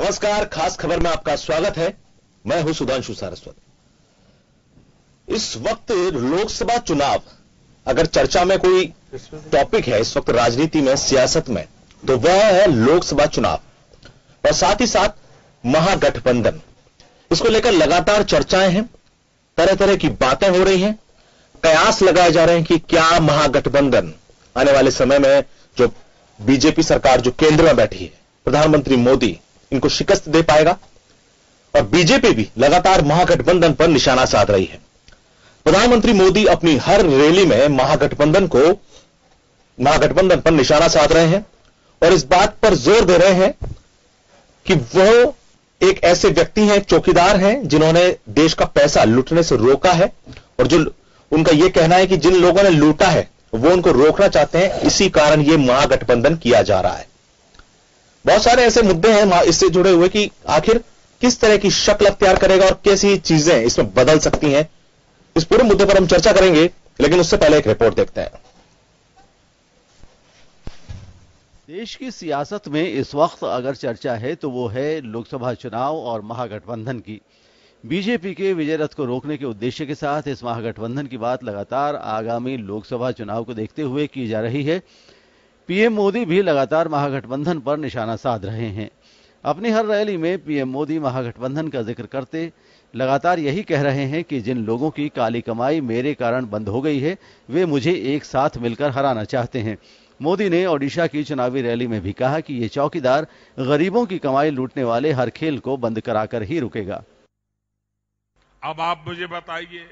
नमस्कार, खास खबर में आपका स्वागत है। मैं हूं सुधांशु सारस्वत। इस वक्त लोकसभा चुनाव अगर चर्चा में कोई टॉपिक है इस वक्त राजनीति में, सियासत में, तो वह है लोकसभा चुनाव और साथ ही साथ महागठबंधन। इसको लेकर लगातार चर्चाएं हैं, तरह तरह की बातें हो रही हैं, कयास लगाए जा रहे हैं कि क्या महागठबंधन आने वाले समय में जो बीजेपी सरकार जो केंद्र में बैठी है, प्रधानमंत्री मोदी इनको शिकस्त दे पाएगा। और बीजेपी भी लगातार महागठबंधन पर निशाना साध रही है। प्रधानमंत्री मोदी अपनी हर रैली में महागठबंधन पर निशाना साध रहे हैं और इस बात पर जोर दे रहे हैं कि वह एक ऐसे व्यक्ति हैं, चौकीदार हैं, जिन्होंने देश का पैसा लूटने से रोका है और जो उनका यह कहना है कि जिन लोगों ने लूटा है वो उनको रोकना चाहते हैं, इसी कारण यह महागठबंधन किया जा रहा है। बहुत सारे ऐसे मुद्दे हैं इससे जुड़े हुए कि आखिर किस तरह की शक्ल अख्तियार करेगा और कैसी चीजें इसमें बदल सकती हैं। इस पूरे मुद्दे पर हम चर्चा करेंगे, लेकिन उससे पहले एक रिपोर्ट देखते हैं। देश की सियासत में इस वक्त अगर चर्चा है तो वो है लोकसभा चुनाव और महागठबंधन की। बीजेपी के विजय रथ को रोकने के उद्देश्य के साथ इस महागठबंधन की बात लगातार आगामी लोकसभा चुनाव को देखते हुए की जा रही है। पीएम मोदी भी लगातार महागठबंधन पर निशाना साध रहे हैं। अपनी हर रैली में पीएम मोदी महागठबंधन का जिक्र करते लगातार यही कह रहे हैं कि जिन लोगों की काली कमाई मेरे कारण बंद हो गई है, वे मुझे एक साथ मिलकर हराना चाहते हैं। मोदी ने ओडिशा की चुनावी रैली में भी कहा कि ये चौकीदार गरीबों की कमाई लूटने वाले हर खेल को बंद कराकर ही रुकेगा। अब आप मुझे बताइए,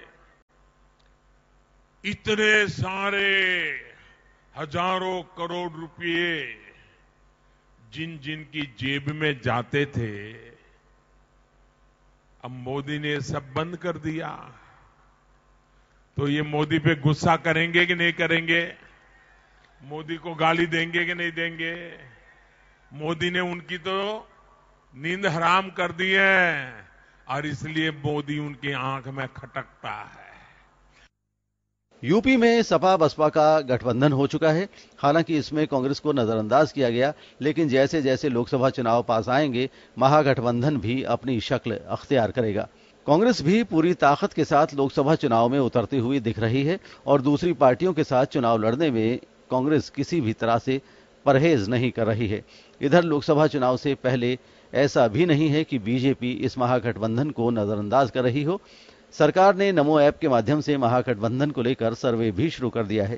इतने सारे हजारों करोड़ रुपए जिन जिन की जेब में जाते थे, अब मोदी ने सब बंद कर दिया। तो ये मोदी पे गुस्सा करेंगे कि नहीं करेंगे? मोदी को गाली देंगे कि नहीं देंगे? मोदी ने उनकी तो नींद हराम कर दी है और इसलिए मोदी उनकी आंख में खटकता है। यूपी में सपा बसपा का गठबंधन हो चुका है। हालांकि इसमें कांग्रेस को नजरअंदाज किया गया, लेकिन जैसे जैसे लोकसभा चुनाव पास आएंगे महागठबंधन भी अपनी शक्ल अख्तियार करेगा। कांग्रेस भी पूरी ताकत के साथ लोकसभा चुनाव में उतरती हुई दिख रही है और दूसरी पार्टियों के साथ चुनाव लड़ने में कांग्रेस किसी भी तरह से परहेज नहीं कर रही है। इधर लोकसभा चुनाव से पहले ऐसा भी नहीं है कि बीजेपी इस महागठबंधन को नजरअंदाज कर रही हो। सरकार ने नमो ऐप के माध्यम से महागठबंधन को लेकर सर्वे भी शुरू कर दिया है।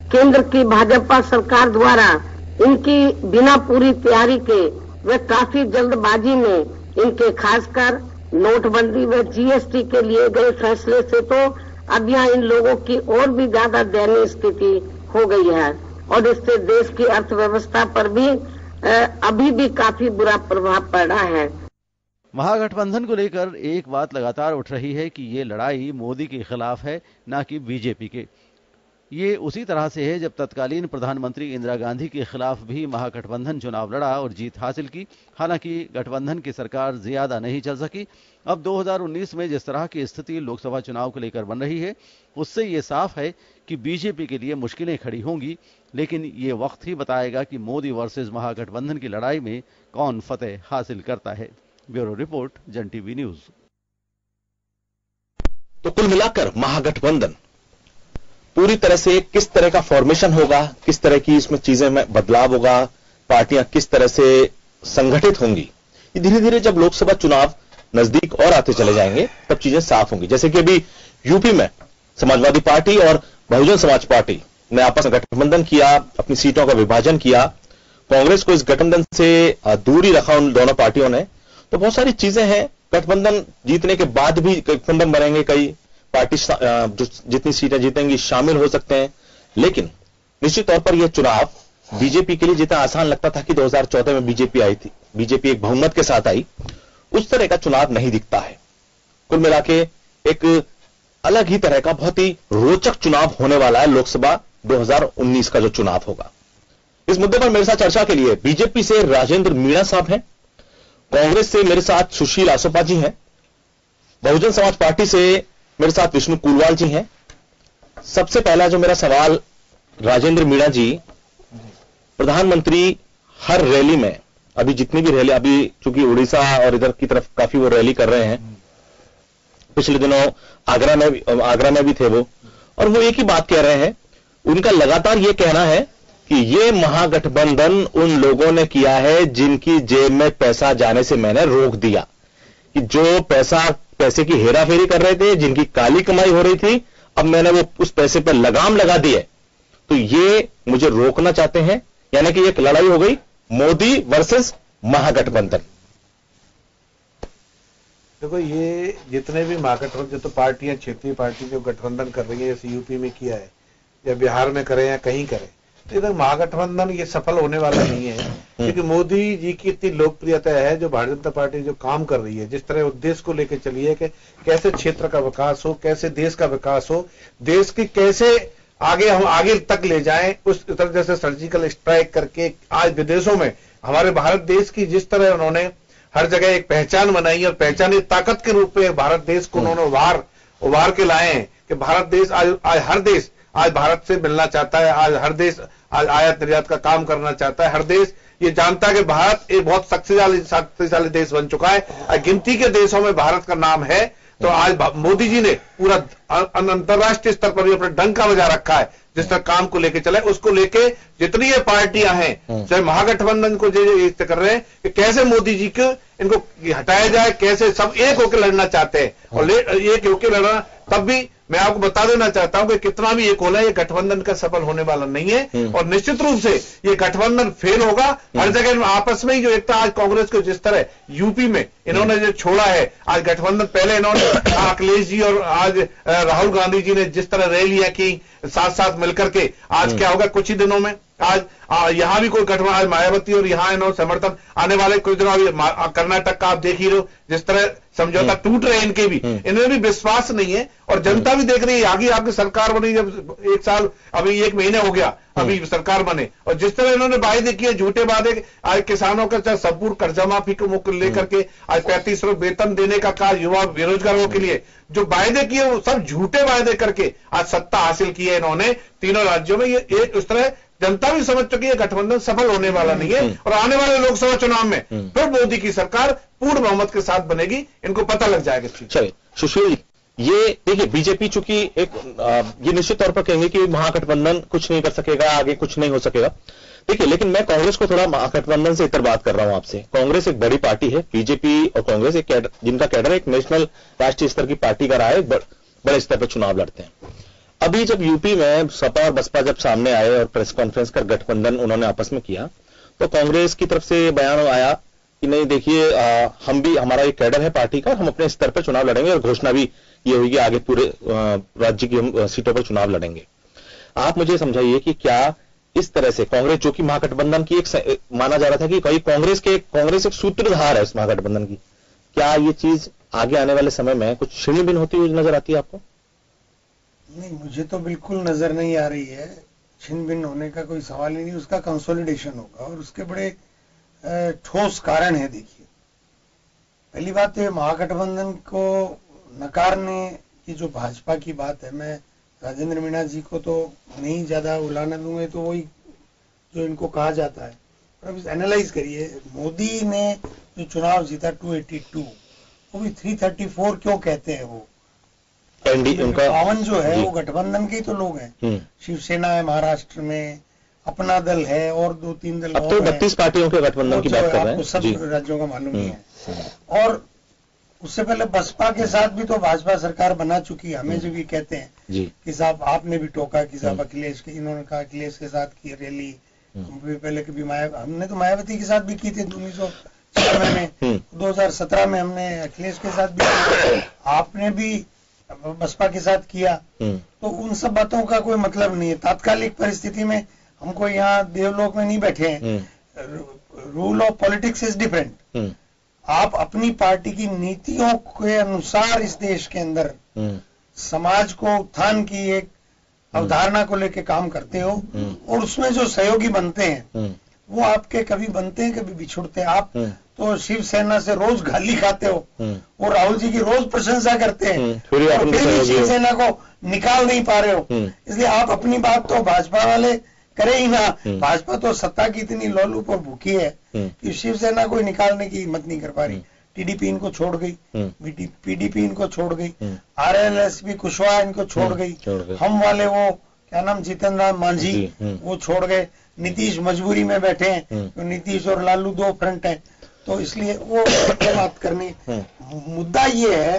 केंद्र की भाजपा सरकार द्वारा इनकी बिना पूरी तैयारी के व काफी जल्दबाजी में इनके खासकर नोटबंदी व जीएसटी के लिए गए फैसले से तो अब यहाँ इन लोगों की और भी ज्यादा दयनीय स्थिति हो गई है और इससे देश की अर्थव्यवस्था पर भी अभी भी काफी बुरा प्रभाव पड़ रहा है। महागठबंधन को लेकर एक बात लगातार उठ रही है कि ये लड़ाई मोदी के खिलाफ है, ना कि बीजेपी के। ये उसी तरह से है जब तत्कालीन प्रधानमंत्री इंदिरा गांधी के खिलाफ भी महागठबंधन चुनाव लड़ा और जीत हासिल की। हालांकि गठबंधन की सरकार ज्यादा नहीं चल सकी। अब 2019 में जिस तरह की स्थिति लोकसभा चुनाव को लेकर बन रही है, उससे ये साफ है कि बीजेपी के लिए मुश्किलें खड़ी होंगी, लेकिन ये वक्त ही बताएगा कि मोदी वर्सेस महागठबंधन की लड़ाई में कौन फतेह हासिल करता है। ब्यूरो रिपोर्ट, जन टीवी न्यूज। तो कुल मिलाकर महागठबंधन पूरी तरह से किस तरह का फॉर्मेशन होगा, किस तरह की इसमें चीजें में बदलाव होगा, पार्टियां किस तरह से संगठित होंगी, ये धीरे धीरे जब लोकसभा चुनाव नजदीक और आते चले जाएंगे तब चीजें साफ होंगी। जैसे कि अभी यूपी में समाजवादी पार्टी और बहुजन समाज पार्टी ने आपस में गठबंधन किया, अपनी सीटों का विभाजन किया, कांग्रेस को इस गठबंधन से दूर ही रखा उन दोनों पार्टियों ने। तो बहुत सारी चीजें हैं, गठबंधन जीतने के बाद भी गठबंधन बनेंगे, कई पार्टी जो जितनी सीटें जीतेंगी शामिल हो सकते हैं, लेकिन निश्चित तौर पर यह चुनाव बीजेपी के लिए जितना आसान लगता था कि 2014 में बीजेपी आई थी, बीजेपी एक बहुमत के साथ आई, उस तरह का चुनाव नहीं दिखता है। कुल मिला के एक अलग ही तरह का बहुत ही रोचक चुनाव होने वाला है लोकसभा 2019 का जो चुनाव होगा। इस मुद्दे पर मेरे साथ चर्चा के लिए बीजेपी से राजेंद्र मीणा साहब हैं, कांग्रेस से मेरे साथ सुशील आसोपा जी हैं, बहुजन समाज पार्टी से मेरे साथ विष्णु कुलवाल जी हैं। सबसे पहला जो मेरा सवाल राजेंद्र मीणा जी, प्रधानमंत्री हर रैली में अभी जितनी भी रैली, अभी चूंकि उड़ीसा और इधर की तरफ काफी वो रैली कर रहे हैं, पिछले दिनों आगरा में भी थे वो, और वो एक ही बात कह रहे हैं, उनका लगातार ये कहना है कि ये महागठबंधन उन लोगों ने किया है जिनकी जेब में पैसा जाने से मैंने रोक दिया, कि जो पैसे की हेराफेरी कर रहे थे, जिनकी काली कमाई हो रही थी, अब मैंने वो उस पैसे पर लगाम लगा दी है, तो ये मुझे रोकना चाहते हैं। यानी कि एक लड़ाई हो गई मोदी वर्सेस महागठबंधन। देखो, ये जितने भी महागठबंधन, जो तो पार्टियां, क्षेत्रीय पार्टी जो गठबंधन कर रही है, जैसे यूपी में किया है या बिहार में करे या कहीं करे, तो इधर महागठबंधन ये सफल होने वाला नहीं है, क्योंकि मोदी जी की इतनी लोकप्रियता है, जो भारतीय जनता पार्टी जो काम कर रही है, जिस तरह उद्देश्य को लेकर चली है कि कैसे क्षेत्र का विकास हो, कैसे देश का विकास हो, देश की कैसे हम आगे तक ले जाएं, उस तरह जैसे सर्जिकल स्ट्राइक करके आज विदेशों में हमारे भारत देश की जिस तरह उन्होंने हर जगह एक पहचान बनाई और पहचानी ताकत के रूप में भारत देश को उन्होंने उभार के लाए हैं कि भारत देश आज हर देश आज भारत से मिलना चाहता है, आज हर देश आज आयात निर्यात का काम करना चाहता है, हर देश ये जानता है कि भारत एक बहुत शक्तिशाली देश बन चुका है, गिनती के देशों में भारत का नाम है। तो आज मोदी जी ने पूरा अंतर्राष्ट्रीय स्तर पर भी अपना डंका बजा रखा है, जिस तरह काम को लेके चले, उसको लेके जितनी ये पार्टियां हैं, चाहे महागठबंधन को जो कर रहे हैं कि कैसे मोदी जी को इनको हटाया जाए, कैसे सब एक होकर लड़ना चाहते हैं, और एक होकर लड़ना, तब भी मैं आपको बता देना चाहता हूं कि कितना भी एक होना, ये गठबंधन का सफल होने वाला नहीं है, और निश्चित रूप से ये गठबंधन फेल होगा हर जगह आपस में ही। जो एकता आज कांग्रेस को जिस तरह यूपी में इन्होंने जो छोड़ा है, आज गठबंधन पहले इन्होंने अखिलेश जी और आज राहुल गांधी जी ने जिस तरह रैलियां की साथ साथ मिलकर के, आज क्या होगा कुछ ही दिनों में, आज यहां भी कोई गठबंधन, आज मायावती और यहां इन्होंने समर्थन आने वाले कुछ दिनों, कर्नाटक का आप देख ही रहो जिस तरह समझौता टूट रहे हैं, इनके भी, इनमें भी विश्वास नहीं है, और जनता भी देख रही है। आगे आपकी सरकार बनी, जब 1 साल अभी 1 महीने हो गया अभी सरकार बने, और जिस तरह इन्होंने वायदे किए, झूठे वादे, आज किसानों का चाहे संपूर्ण कर्जा माफी को मुक्त लेकर के आज 3500 वेतन देने का कार्य युवा बेरोजगारों के लिए जो वायदे किए, वो सब झूठे वायदे करके आज सत्ता हासिल की है इन्होंने तीनों राज्यों में। ये एक उस तरह जनता भी समझ चुकी है गठबंधन सफल होने वाला नहीं है, और आने वाले लोकसभा चुनाव में फिर मोदी की सरकार पूर्ण बहुमत के साथ बनेगी, इनको पता लग जाएगा। चलिए सुशील, ये देखिए बीजेपी चूंकि ये निश्चित तौर पर कहेंगे कि महागठबंधन कुछ नहीं कर सकेगा, आगे कुछ नहीं हो सकेगा। देखिए, लेकिन मैं कांग्रेस को थोड़ा महागठबंधन से इतर बात कर रहा हूं आपसे। कांग्रेस एक बड़ी पार्टी है, बीजेपी और कांग्रेस एक जिनका कैडर एक नेशनल राष्ट्रीय स्तर की पार्टी का रहा है, बड़े स्तर पर चुनाव लड़ते हैं। अभी जब यूपी में सपा और बसपा जब सामने आए और प्रेस कॉन्फ्रेंस कर गठबंधन उन्होंने आपस में किया, तो कांग्रेस की तरफ से बयान आया कि नहीं देखिए, हम भी, हमारा एक कैडर है पार्टी का, हम अपने स्तर पर चुनाव लड़ेंगे, और घोषणा भी ये हुई कि आगे पूरे राज्य की हम सीटों पर चुनाव लड़ेंगे। आप मुझे समझाइए कि क्या इस तरह से कांग्रेस, जो कि महागठबंधन की एक माना जा रहा था कि कई कांग्रेस एक सूत्रधार है इस महागठबंधन की, क्या ये चीज आगे आने वाले समय में कुछ छिन्न भिन्न होती हुई नजर आती है आपको? नहीं, मुझे तो बिल्कुल नजर नहीं आ रही है, छिन्न भिन्न होने का कोई सवाल ही नहीं। उसका कंसोलिडेशन होगा, और उसके बड़े ठोस कारण है। देखिए, पहली बात तो महागठबंधन को नकारने की जो भाजपा की बात है, मैं राजेंद्र मीणा जी को तो नहीं ज्यादा उलाना दूंगा, तो वही जो इनको कहा जाता है। पर अब एनालाइज करिए, मोदी ने जो चुनाव जीता 282, वो भी 334 क्यों कहते हैं? वो पावन जो है वो गठबंधन के ही तो लोग हैं। शिवसेना है महाराष्ट्र में, अपना दल है, और 2-3 दल अब तो 32 पार्टियों के गठबंधन की बात कर रहे हैं, आपको सब राज्यों का मालूम ही है। और उससे पहले बसपा के साथ भी तो भाजपा सरकार बना चुकी है। हमें जो भी कहते हैं कि साहब, आपने भी टोका कि साहब अखिलेश के, इन्होंने कहा अखिलेश के साथ की रैली, पहले कभी हमने तो मायावती के साथ भी की थी 1996 में, 2017 में हमने अखिलेश के साथ भी, आपने भी बसपा के साथ किया। तो उन सब बातों का कोई मतलब नहीं है। तात्कालिक परिस्थिति में हमको यहाँ देवलोक में नहीं बैठे हैं। Rule of politics is different. आप अपनी पार्टी की नीतियों के अनुसार इस देश के अंदर समाज को उत्थान की एक अवधारणा को लेकर काम करते हो, और उसमें जो सहयोगी बनते हैं वो आपके कभी बनते हैं कभी बिछुड़ते हैं। आप तो शिवसेना से रोज गाली खाते हो, और राहुल जी की रोज प्रशंसा करते हैं, फिर भी शिवसेना को निकाल नहीं पा रहे हो। इसलिए आप अपनी बात तो भाजपा वाले करे ही ना। भाजपा तो सत्ता की इतनी लोलुप और भूखी है कि शिवसेना को निकालने की हिम्मत नहीं कर पा रही। टीडीपी इनको छोड़ गई, पीडीपी इनको छोड़ गई, आरएलएस भी कुशवाहा इनको छोड़ गई, हम वाले वो क्या नाम जितेंद्र राम मांझी वो छोड़ गए, नीतीश मजबूरी में बैठे हैं, तो नीतीश और लालू दो फ्रंट हैं, तो इसलिए वो बात करनी। मुद्दा ये है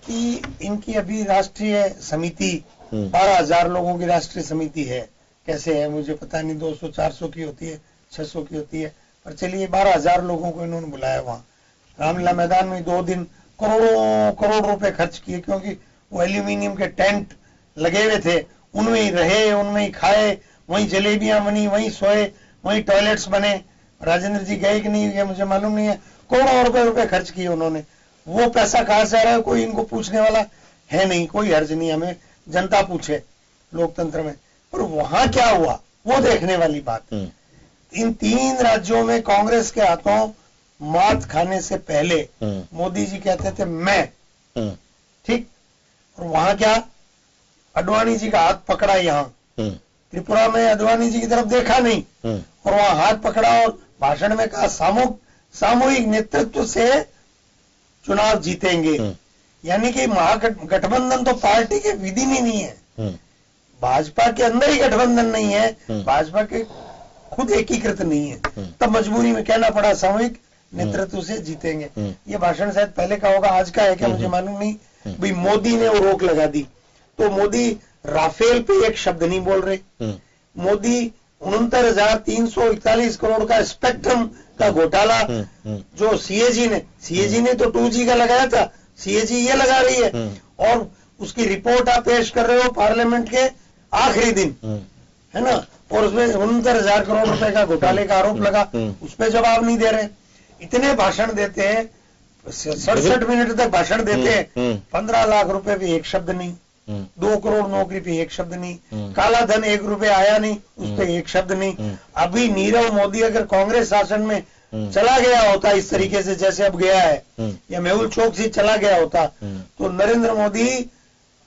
कि इनकी अभी राष्ट्रीय समिति 12,000 लोगों की राष्ट्रीय समिति है, कैसे है मुझे पता नहीं, 200-400 की होती है, 600 की होती है, पर चलिए 12,000 लोगों को इन्होंने बुलाया वहां रामलीला मैदान में। 2 दिन करोड़ रुपए खर्च किए, क्योंकि वो एल्यूमिनियम के टेंट लगे हुए थे, उनमें ही रहे, उनमें ही खाए, वहीं जलेबियां बनी, वहीं सोए, वहीं टॉयलेट्स बने। राजेंद्र जी गए कि नहीं गए मुझे मालूम नहीं है, करोड़ों रुपए खर्च किए उन्होंने। वो पैसा कहां से आ रहा है कोई इनको पूछने वाला है नहीं, कोई हर्ज नहीं, हमें जनता पूछे लोकतंत्र में। पर वहां क्या हुआ वो देखने वाली बात। इन 3 राज्यों में कांग्रेस के हाथों मात खाने से पहले मोदी जी कहते थे मैं, ठीक, और वहां क्या अडवाणी जी का हाथ पकड़ा, यहां त्रिपुरा में अडवाणी जी की तरफ देखा नहीं और वहां हाथ पकड़ा और भाषण में कहा सामूहिक नेतृत्व से चुनाव जीतेंगे। यानी कि महागठबंधन तो पार्टी के विधि में नहीं है, भाजपा के अंदर ही गठबंधन नहीं है, भाजपा के खुद एकीकृत नहीं है, तब मजबूरी में कहना पड़ा सामूहिक नेतृत्व से जीतेंगे। ये भाषण शायद पहले का होगा, आज का है क्या मुझे मालूम नहीं। भाई मोदी ने वो रोक लगा दी, तो मोदी राफेल पे एक शब्द नहीं बोल रहे। मोदी 69,341 करोड़ का स्पेक्ट्रम का घोटाला जो सीएजी ने तो 2G का लगाया था, सीएजी ये लगा रही है, और उसकी रिपोर्ट आप पेश कर रहे हो पार्लियामेंट के आखिरी दिन, है ना, और उसमें 69,000 करोड़ रुपए का घोटाले का आरोप लगा, उस पर जवाब नहीं दे रहे। इतने भाषण देते हैं, 67 मिनट तक भाषण देते हैं, 15 लाख रुपए भी एक शब्द नहीं, 2 करोड़ नौकरी पे एक शब्द नहीं, काला धन 1 रुपया आया नहीं, उस पर एक शब्द नहीं। अभी नीरव मोदी अगर कांग्रेस शासन में चला गया होता इस तरीके से जैसे अब गया है, या मेहुल चोकसी चला गया होता, तो नरेंद्र मोदी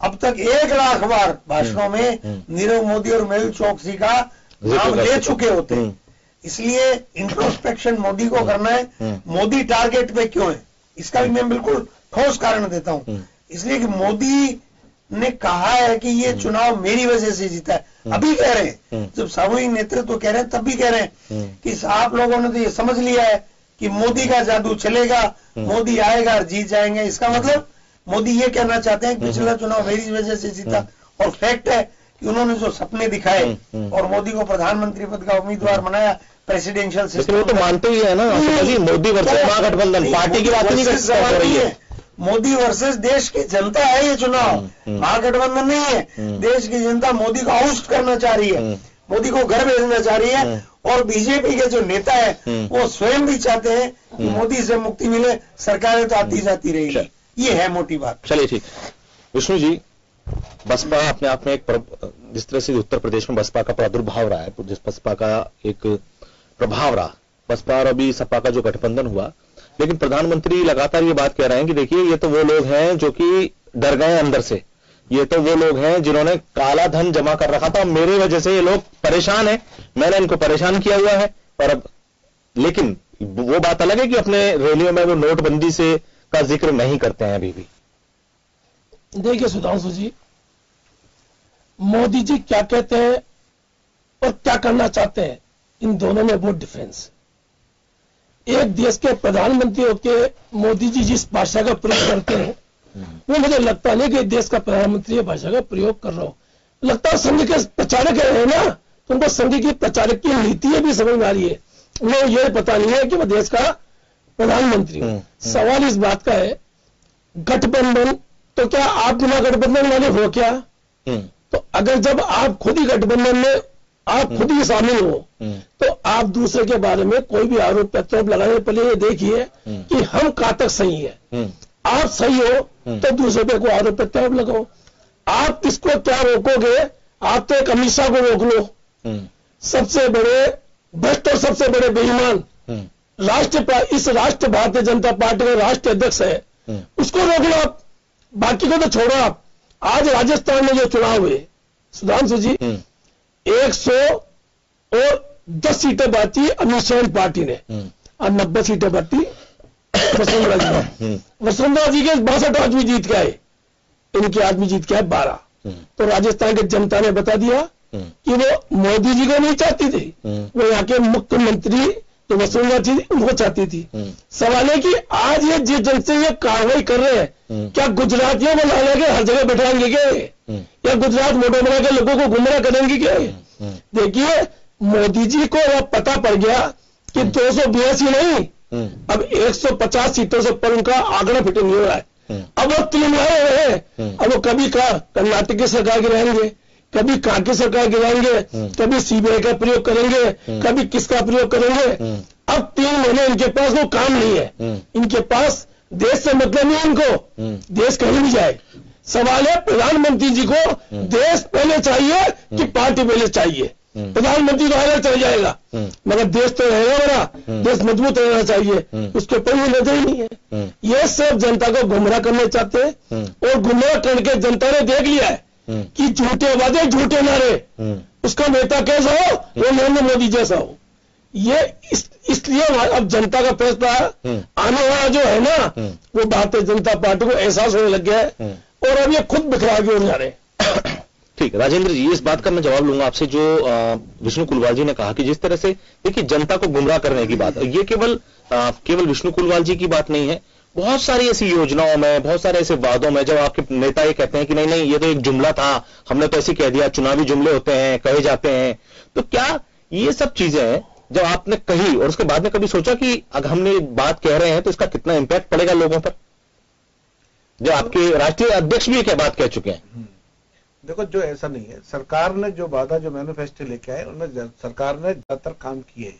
अब तक 1 लाख बार भाषणों में नीरव मोदी और मेहुल चोकसी का नाम ले चुके होते। इसलिए इंट्रोस्पेक्शन मोदी को करना है। मोदी टारगेट पे क्यों है, इसका भी मैं बिल्कुल ठोस कारण देता हूं। इसलिए कि मोदी ने कहा है कि ये चुनाव मेरी वजह से जीता है, अभी कह रहे हैं, जब सामूहिक नेतृत्व कह रहे हैं तब भी कह रहे हैं कि आप लोगों ने तो ये समझ लिया है कि मोदी का जादू चलेगा, मोदी आएगा और जीत जाएंगे। इसका मतलब मोदी ये कहना चाहते हैं कि पिछला चुनाव मेरी वजह से जीता। और फैक्ट है कि उन्होंने जो सपने दिखाए और मोदी को प्रधानमंत्री पद का उम्मीदवार बनाया प्रेसिडेंशियल सिस्टम, तो मानते ही है ना मोदी वर्सेस महागठबंधन, पार्टी की बात नहीं कर रही है। मोदी वर्सेस देश की जनता है ये चुनाव, महागठबंधन नहीं है। देश की जनता मोदी को आउस्ट करना चाह रही है, मोदी को घर भेजना चाह रही है, और बीजेपी के जो नेता है वो स्वयं भी चाहते हैं कि मोदी से मुक्ति मिले, सरकारें तो आती जाती रहेगी। ये है मोटी बात। चलिए ठीक। विष्णु जी, बसपा अपने आप में एक जिस तरह से उत्तर प्रदेश में बसपा का प्रादुर्भाव रहा है, जिस बसपा का एक प्रभाव रहा, बसपा और अभी सपा का जो गठबंधन हुआ, लेकिन प्रधानमंत्री लगातार ये बात कह रहे हैं कि देखिए ये तो वो लोग हैं जो कि डर गए अंदर से, ये तो वो लोग हैं जिन्होंने काला धन जमा कर रखा था, मेरी वजह से ये लोग परेशान हैं, मैंने इनको परेशान किया हुआ है। और अब लेकिन वो बात अलग है कि अपने रैलियों में वो नोटबंदी से का जिक्र नहीं करते हैं अभी भी। देखिए सुधांशु जी, मोदी जी क्या कहते हैं और क्या करना चाहते हैं, इन दोनों में बहुत डिफरेंस। एक देश के प्रधानमंत्री होकर मोदी जी जिस भाषा का प्रयोग करते हैं वो मुझे लगता नहीं कि देश का प्रधानमंत्री भाषा का प्रयोग कर रहा हो। लगता है संघ के प्रचारक है ना, तो उनको संघ की प्रचारक की नीति भी समझ में आ रही है, उन्हें यह पता नहीं है कि वो देश का प्रधानमंत्री हो। सवाल इस बात का है, गठबंधन तो क्या आप बिना गठबंधन वाले हो क्या? तो अगर जब आप खुद ही गठबंधन में आप खुद ही शामिल हो तो आप दूसरे के बारे में कोई भी आरोप प्रत्यारोप लगाने पहले ये देखिए कि हम कहां तक सही है। आप सही हो तो दूसरे पे कोई आरोप प्रत्यारोप लगाओ। आप इसको क्या रोकोगे? आप तो एक अमित शाह को रोक लो, सबसे बड़े भ्रष्ट और सबसे बड़े बेईमान इस राष्ट्र भारतीय जनता पार्टी का राष्ट्रीय अध्यक्ष है, उसको रोक लो आप, बाकी को तो छोड़ो आप। आज राजस्थान में जो चुनाव हुए सुधांशु जी, 10 सीटें बांटी अमित शाह पार्टी ने और 90 सीटें बांटी वसुंधरा जी ने। वसुंधरा जी के 62 आदमी जीत के आए, इनके आदमी जीत के आए 12। तो राजस्थान की जनता ने बता दिया कि वो मोदी जी को नहीं चाहती थी, वो यहाँ के मुख्यमंत्री जो वसुंधरा थी उनको चाहती थी। सवाल है कि आज ये जिस जन से ये कार्रवाई कर रहे हैं, क्या गुजरातियों को ला के हर जगह बैठाएंगे क्या, या गुजरात मोटो बना के लोगों को गुमराह करेंगे क्या? देखिए मोदी जी को अब पता पड़ गया कि 282 नहीं, अब 150 सीटों से पर उनका आंकड़ा फिट नहीं हो रहा है। अब वो तिलमिलाए हुए हैं। अब वो कभी कर्नाटक की सरकार गिराएंगे, कभी कांग्रेस सरकार गिराएंगे, कभी सीबीआई का प्रयोग करेंगे, कभी किसका प्रयोग करेंगे। अब 3 महीने इनके पास वो काम नहीं है, इनके पास देश से मतलब नहीं, इनको देश कहीं भी जाए। सवाल है प्रधानमंत्री जी को देश पहले चाहिए कि पार्टी पहले चाहिए? प्रधानमंत्री तो अलग चल जाएगा मगर देश तो रहेगा, बड़ा देश मजबूत रहना चाहिए, उसके ऊपर ये नजर ही नहीं है। ये सब जनता को गुमराह करना चाहते हैं और गुमराह करके जनता ने देख लिया है कि झूठे वादे झूठे नारे, उसका नेता कैसा हो वो नरेंद्र मोदी जैसा हो। ये इसलिए अब जनता का फैसला आने वाला जो है ना, वो भारतीय जनता पार्टी को एहसास होने लग गया है और अब ये खुद बिखरा के हो जा रहे हैं। ठीक, राजेंद्र जी इस बात का मैं जवाब लूंगा आपसे जो विष्णु कुलवाल जी ने कहा कि जिस तरह से देखिए जनता को गुमराह करने की बात, ये केवल विष्णु कुलवाल जी की बात नहीं है। बहुत सारी ऐसी योजनाओं में, बहुत सारे ऐसे वादों में जब आपके नेता ये कहते हैं कि नहीं नहीं ये तो एक जुमला था, हमने तो ऐसे कह दिया, चुनावी जुमले होते हैं, कहे जाते हैं, तो क्या ये सब चीजें जब आपने कही और उसके बाद में कभी सोचा कि अगर हमने बात कह रहे हैं तो इसका कितना इंपैक्ट पड़ेगा लोगों पर? जो आपके राष्ट्रीय अध्यक्ष भी क्या बात कह चुके हैं। देखो जो ऐसा नहीं है, सरकार ने जो वादा जो मैनिफेस्टो लेके आए उन्होंने सरकार ने ज्यादातर काम किए,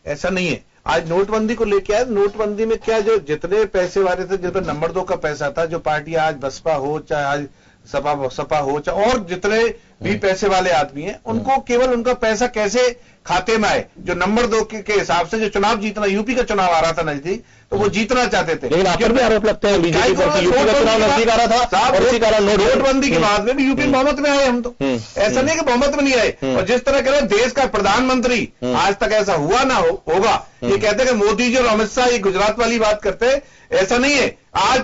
ऐसा नहीं है। आज नोटबंदी को लेके आए, नोटबंदी में क्या जो जितने पैसे वाले थे, जिन पर नंबर 2 का पैसा था, जो पार्टी आज बसपा हो चाहे आज सपा हो चाहे और जितने भी पैसे वाले आदमी हैं, उनको केवल उनका पैसा कैसे खाते में आए, जो नंबर 2 के हिसाब से जो चुनाव जीतना, यूपी का चुनाव आ रहा था नजदीक, तो वो जीतना चाहते थे। लेकिन आप पर भी आरोप लगते हैं बीजेपी पर कि यूपी का चुनाव नजदीक आ रहा था और इसी कारण नोटबंदी के बाद में भी यूपी बहुमत में आए हम तो, ऐसा नहीं कि बहुमत में नहीं आए। और जिस तरह कह रहे देश का प्रधानमंत्री आज तक ऐसा हुआ ना होगा, ये कहते हैं कि मोदी जी और अमित शाह ये गुजरात वाली बात करते हैं, ऐसा नहीं है। आज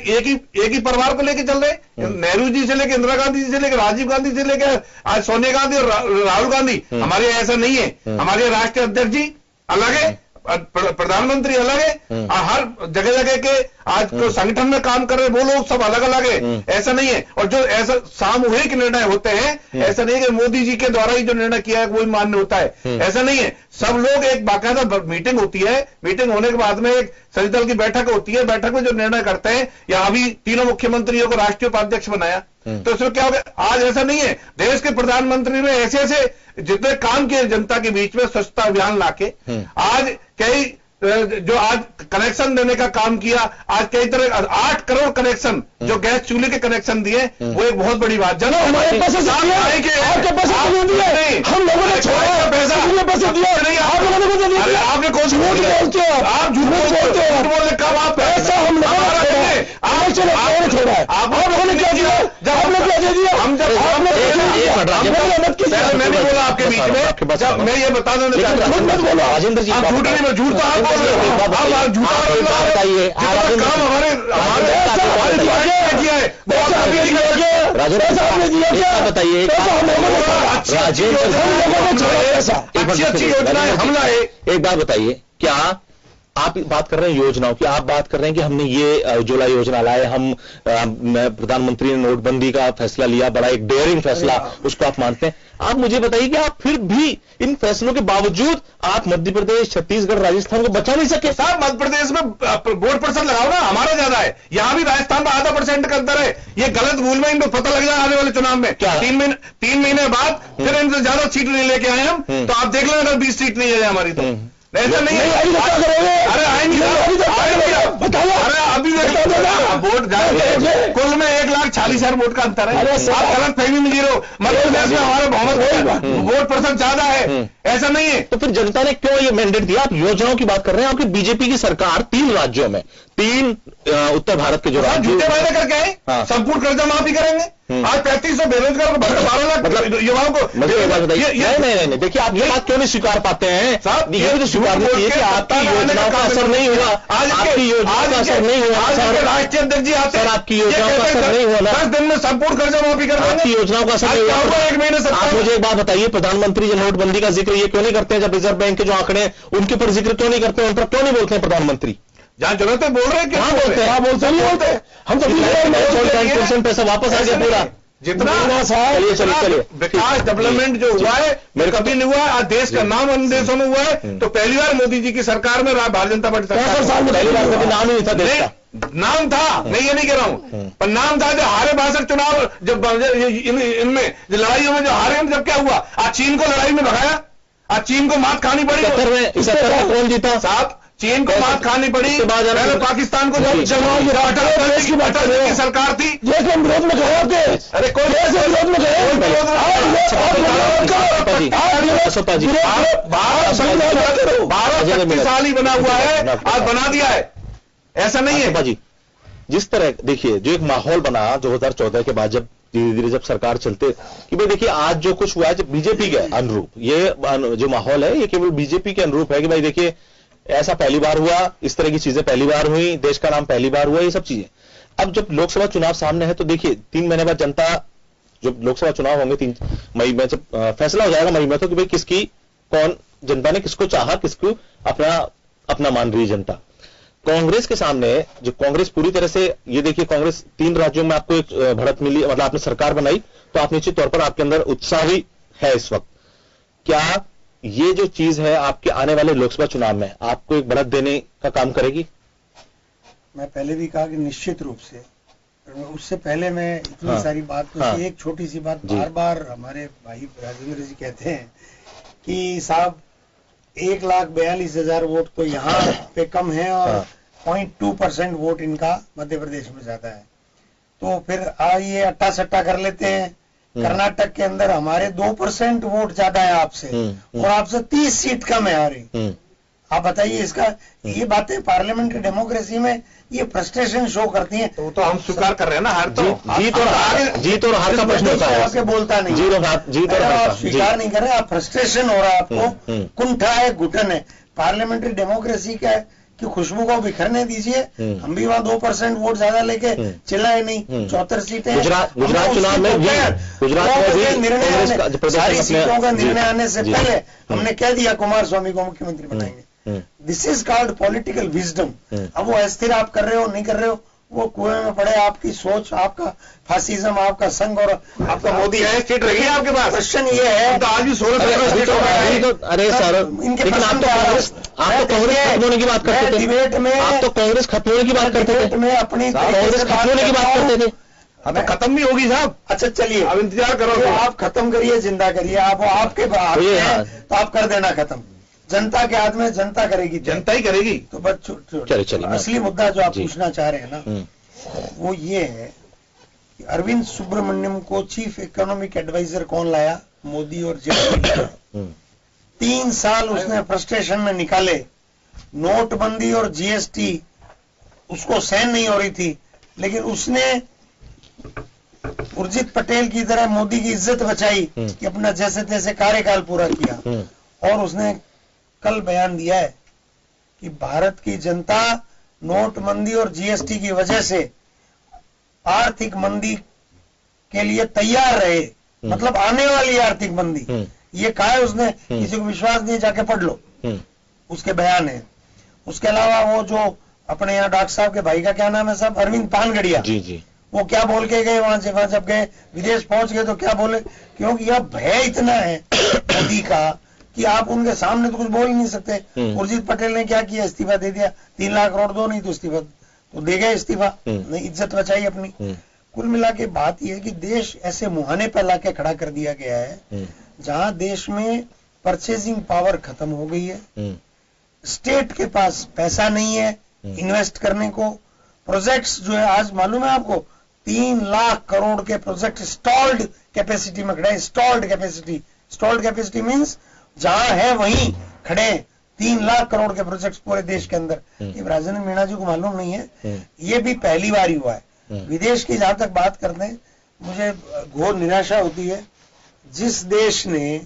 एक ही परिवार को लेकर चल रहे, नेहरू जी से लेकर इंदिरा गांधी जी से लेकर राजीव गांधी से लेकर आज सोनिया गांधी और राहुल गांधी, हमारे यहाँ ऐसा नहीं है। हमारे राष्ट्रीय अध्यक्ष जी अलग है, प्रधानमंत्री अलग है, हर जगह जगह के आज जो संगठन में काम कर रहे वो लोग सब अलग अलग है, ऐसा नहीं है। और जो ऐसा सामूहिक निर्णय होते हैं, ऐसा नहीं है कि मोदी जी के द्वारा ही जो निर्णय किया है वही मान्य होता है, ऐसा नहीं है। सब लोग एक बाकायदा मीटिंग होती है, मीटिंग होने के बाद में एक सचिव दल की बैठक होती है, बैठक में जो निर्णय करते हैं, या अभी तीनों मुख्यमंत्रियों को राष्ट्रीय उपाध्यक्ष बनाया, तो इसमें क्या हो गया? आज ऐसा नहीं है, देश के प्रधानमंत्री ने ऐसे ऐसे जितने काम किए जनता के बीच में, स्वच्छता अभियान लाके आज कई जो आज कनेक्शन देने का काम किया, आज कई तरह 8 करोड़ कनेक्शन जो गैस चूल्हे के कनेक्शन दिए, वो एक बहुत बड़ी बात। चलो हमारे पास आपके पास हम लोगों ने छोड़ा पैसा दिया, आप लोगों ने आपने कौन झूठ बोलते हो, आप झूठ बोलते हो, बोलने कब आप पैसा हम लोगों ने छोड़ा है, आप लोगों ने क्या दिया? जब आप लोग क्या दे दिया? हम जब मैं नहीं बोला आपके बीच में, जब मैं ये बता देना चाहता हूं, झूठ मत बोलो राजेंद्र जी, झूठ नहीं, मैं झूठ तो आप बोल रहे हो, आप झूठा बताइए काम हमारे किया है, बताइए अच्छी योजनाएं हम लाए। एक बात बताइए, क्या आप बात कर रहे हैं योजनाओं की, आप बात कर रहे हैं कि हमने ये उज्ज्वला योजना लाए, हम प्रधानमंत्री ने नोटबंदी का फैसला लिया, बड़ा एक डेयरिंग फैसला, उसको आप मानते हैं। आप मुझे बताइए कि आप फिर भी इन फैसलों के बावजूद आप मध्य प्रदेश, छत्तीसगढ़, राजस्थान को बचा नहीं सके। साहब मध्य प्रदेश में वोट परसेंट लगाओ ना, हमारा ज्यादा है, यहां भी राजस्थान में 0.5% का अंतर है। ये गलत भूल में इनको पता लग जाए आने वाले चुनाव में, क्या 3 महीने बाद फिर इनसे ज्यादा सीट नहीं लेके आए हम, तो आप देख लेना अगर 20 सीट नहीं है हमारी तो ऐसा नहीं है। अरे आएंगे, अरे अभी वोट जाएंगे, कुल में 1,40,000 वोट का अंतर है। आप गलत फहमी में जीरो, मध्य प्रदेश में हमारे बहुमत वोट परसेंट ज्यादा है, ऐसा नहीं है। तो फिर जनता ने क्यों ये मैंडेट दिया? आप योजनाओं की बात कर रहे हैं, आपकी बीजेपी की सरकार 3 राज्यों में 3 उत्तर भारत के जो राज्य झूठे वादे करके आए, हाँ। संपूर्ण कर्जा माफी करेंगे। आज 3500 बेरोजगार को 12 लाख मतलब युवाओं को। नहीं, देखिए आप ये बात क्यों नहीं स्वीकार पाते हैं साहब? ये भी तो स्वीकार नहीं चाहिए कि आपकी योजनाओं का असर नहीं हुआ, आपकी योजनाओं का असर नहीं हुआ। राष्ट्रीय अध्यक्ष जी आते हैं, आपकी योजनाओं का असर नहीं हुआ, 10 दिन में संपूर्ण कर्जा माफी कर देंगे। आपकी योजनाओं का असर नहीं हुआ। 1 महीने से आप मुझे एक बात बताइए, प्रधानमंत्री जो नोटबंदी का जिक्र ये क्यों नहीं करते हैं? जब रिजर्व बैंक के जो आंकड़े हैं उनके ऊपर जिक्र क्यों नहीं करते हैं? उन पर क्यों नहीं बोलते हैं प्रधानमंत्री? जहां जरूरत है बोल रहे हैं, क्या बोलते हैं? बोलते नहीं बोलते, हम तो 10% पैसा वापस आ गया पूरा। जितना चलिए विकास डेवलपमेंट जो हुआ है मेरे कभी नहीं हुआ। आज देश का नाम अन्य देशों में हुआ है, तो पहली बार मोदी जी की सरकार में भारतीय जनता पार्टी सरकार में पहली बार कभी नाम ही नहीं था देश का। नाम था, मैं ये नहीं कह रहा हूं, पर नाम था। जो हारे 62 चुनाव, जब इनमें लड़ाइयों में जो हारे हैं, जब क्या हुआ? आज चीन को लड़ाई में भगाया, आज चीन को मात खानी पड़ी। 77 में कौन जीता साहब? चीन को मात खानी पड़ी। पहले पाकिस्तान को की सरकार थी, विरोध में गए थे। अरे कोई विरोध में भारत शक्तिशाली बना हुआ है, आज बना दिया है, ऐसा नहीं है जी। जिस तरह देखिए जो एक माहौल बना 2014 के बाद, जब धीरे धीरे जब सरकार चलते कि भाई देखिए आज जो कुछ हुआ है जब बीजेपी के अनुरूप, ये जो माहौल है ये केवल बीजेपी के अनुरूप है कि भाई देखिए ऐसा पहली बार हुआ, इस तरह की चीजें पहली बार हुई, देश का नाम पहली बार हुआ, ये सब चीजें। अब जब लोकसभा चुनाव सामने है तो देखिए 3 महीने बाद जनता, जब लोकसभा चुनाव होंगे 3 मई में, जब फैसला हो जाएगा मई में, तो कि भाई किसकी कौन जनता ने किसको चाहा, किसको अपना मान रही है जनता। कांग्रेस के सामने जो कांग्रेस पूरी तरह से, ये देखिए कांग्रेस 3 राज्यों में आपको एक बढ़त मिली, मतलब आपने सरकार बनाई, तो आप निश्चित तौर पर आपके अंदर उत्साह भी है इस वक्त। क्या ये जो चीज है आपके आने वाले लोकसभा चुनाव में आपको एक बढ़त देने का काम करेगी? मैं पहले भी कहा कि निश्चित रूप से। उससे पहले मैं इतनी सारी बात एक छोटी सी बात बार बार हमारे भाई राजेंद्र जी कहते हैं कि साहब 1,42,000 वोट तो यहाँ पे कम है और 0.2% वोट इनका मध्य प्रदेश में ज्यादा है। तो फिर ये अट्टा सट्टा कर लेते हैं। कर्नाटक के अंदर हमारे 2% वोट ज्यादा है आपसे और आपसे 30 सीट कम है हमारी। आप बताइए इसका, ये बातें पार्लियामेंट्री डेमोक्रेसी में ये फ्रस्ट्रेशन शो करती हैं। तो हम स्वीकार कर रहे हैं ना, हार तो जीत और हार का प्रश्न होता है, आपके बोलता नहीं, जीत और आप स्वीकार नहीं कर रहे, आप फ्रस्ट्रेशन हो रहा है आपको, कुंठा है, घुटन है। पार्लियामेंट्री डेमोक्रेसी का कि खुशबू को बिखरने दीजिए। हम भी वहाँ 2% वोट ज्यादा लेके चिल्लाए नहीं, 74 सीटें। गुजरात चुनाव में निर्णय, सारी सीटों का निर्णय आने से पहले हमने कह दिया कुमार स्वामी को मुख्यमंत्री बनाएंगे। This is called political wisdom. अब वो अस्थिर आप कर रहे हो नहीं कर रहे हो, वो कुएं में पड़े, आपकी सोच, आपका फासिज्म, आपका संघ और आपका मोदी है सीट रही है आपके पास। क्वेश्चन ये है, तो आज भी 16 अरे सर, लेकिन आप तो कांग्रेस खत्म होने की बात करते थे, डिबेट में आप तो कांग्रेस खत्म होने की बात करते थे, में अपनी कांग्रेस खत्म होने की बात करते थे। अब खत्म भी होगी साहब। अच्छा चलिए, अब इंतजार करो, आप खत्म करिए, जिंदा करिए, आप आपके हाथ में है तो आप कर देना खत्म। जनता के हाथ में, जनता करेगी, जनता ही करेगी। तो बस चलिए असली मुद्दा जो आप पूछना चाह रहे हैं ना, वो ये है कि अरविंद सुब्रमण्यम को चीफ इकोनॉमिक एडवाइजर कौन लाया? मोदी और जेटली। 3 साल उसने फ्रस्ट्रेशन में निकाले। नोटबंदी और जीएसटी उसको सहन नहीं हो रही थी, लेकिन उसने उर्जित पटेल की तरह मोदी की इज्जत बचाई कि अपना जैसे तैसे कार्यकाल पूरा किया। और उसने कल बयान दिया है कि भारत की जनता नोटबंदी और जीएसटी की वजह से आर्थिक मंदी के लिए तैयार रहे, मतलब आने वाली आर्थिक मंदी। ये कहा है उसने, किसी को विश्वास नहीं, जाके पढ़ लो, उसके बयान है। उसके अलावा वो जो अपने यहाँ डॉक्टर साहब के भाई का क्या नाम है साहब, अरविंद पानगड़िया, जी, वो क्या बोल के गए वहां से, जब गए विदेश पहुंच गए तो क्या बोले, क्योंकि यह भय इतना है मोदी का कि आप उनके सामने तो कुछ बोल ही नहीं सकते। उर्जित पटेल ने क्या किया, इस्तीफा दे दिया। 3 लाख करोड़ दो, नहीं तो इस्तीफा तो दे गए, इस्तीफा नहीं, इज्जत बचाई अपनी। कुल मिला के बात यह है कि देश ऐसे मुहाने पर लाके खड़ा कर दिया गया है जहां देश में परचेजिंग पावर खत्म हो गई है, स्टेट के पास पैसा नहीं है इन्वेस्ट करने को। प्रोजेक्ट्स जो है, आज मालूम है आपको, 3 लाख करोड़ के प्रोजेक्ट स्टॉल्ड कैपेसिटी में खड़े हैं। स्टॉल्ड कैपेसिटी मीन्स जहां है वहीं खड़े। 3 लाख करोड़ के प्रोजेक्ट्स पूरे देश के अंदर, ये राजेंद्र मीणा जी को मालूम नहीं है। ये भी पहली बार ही हुआ है। विदेश की जहां तक बात करते हैं, मुझे घोर निराशा होती है। जिस देश ने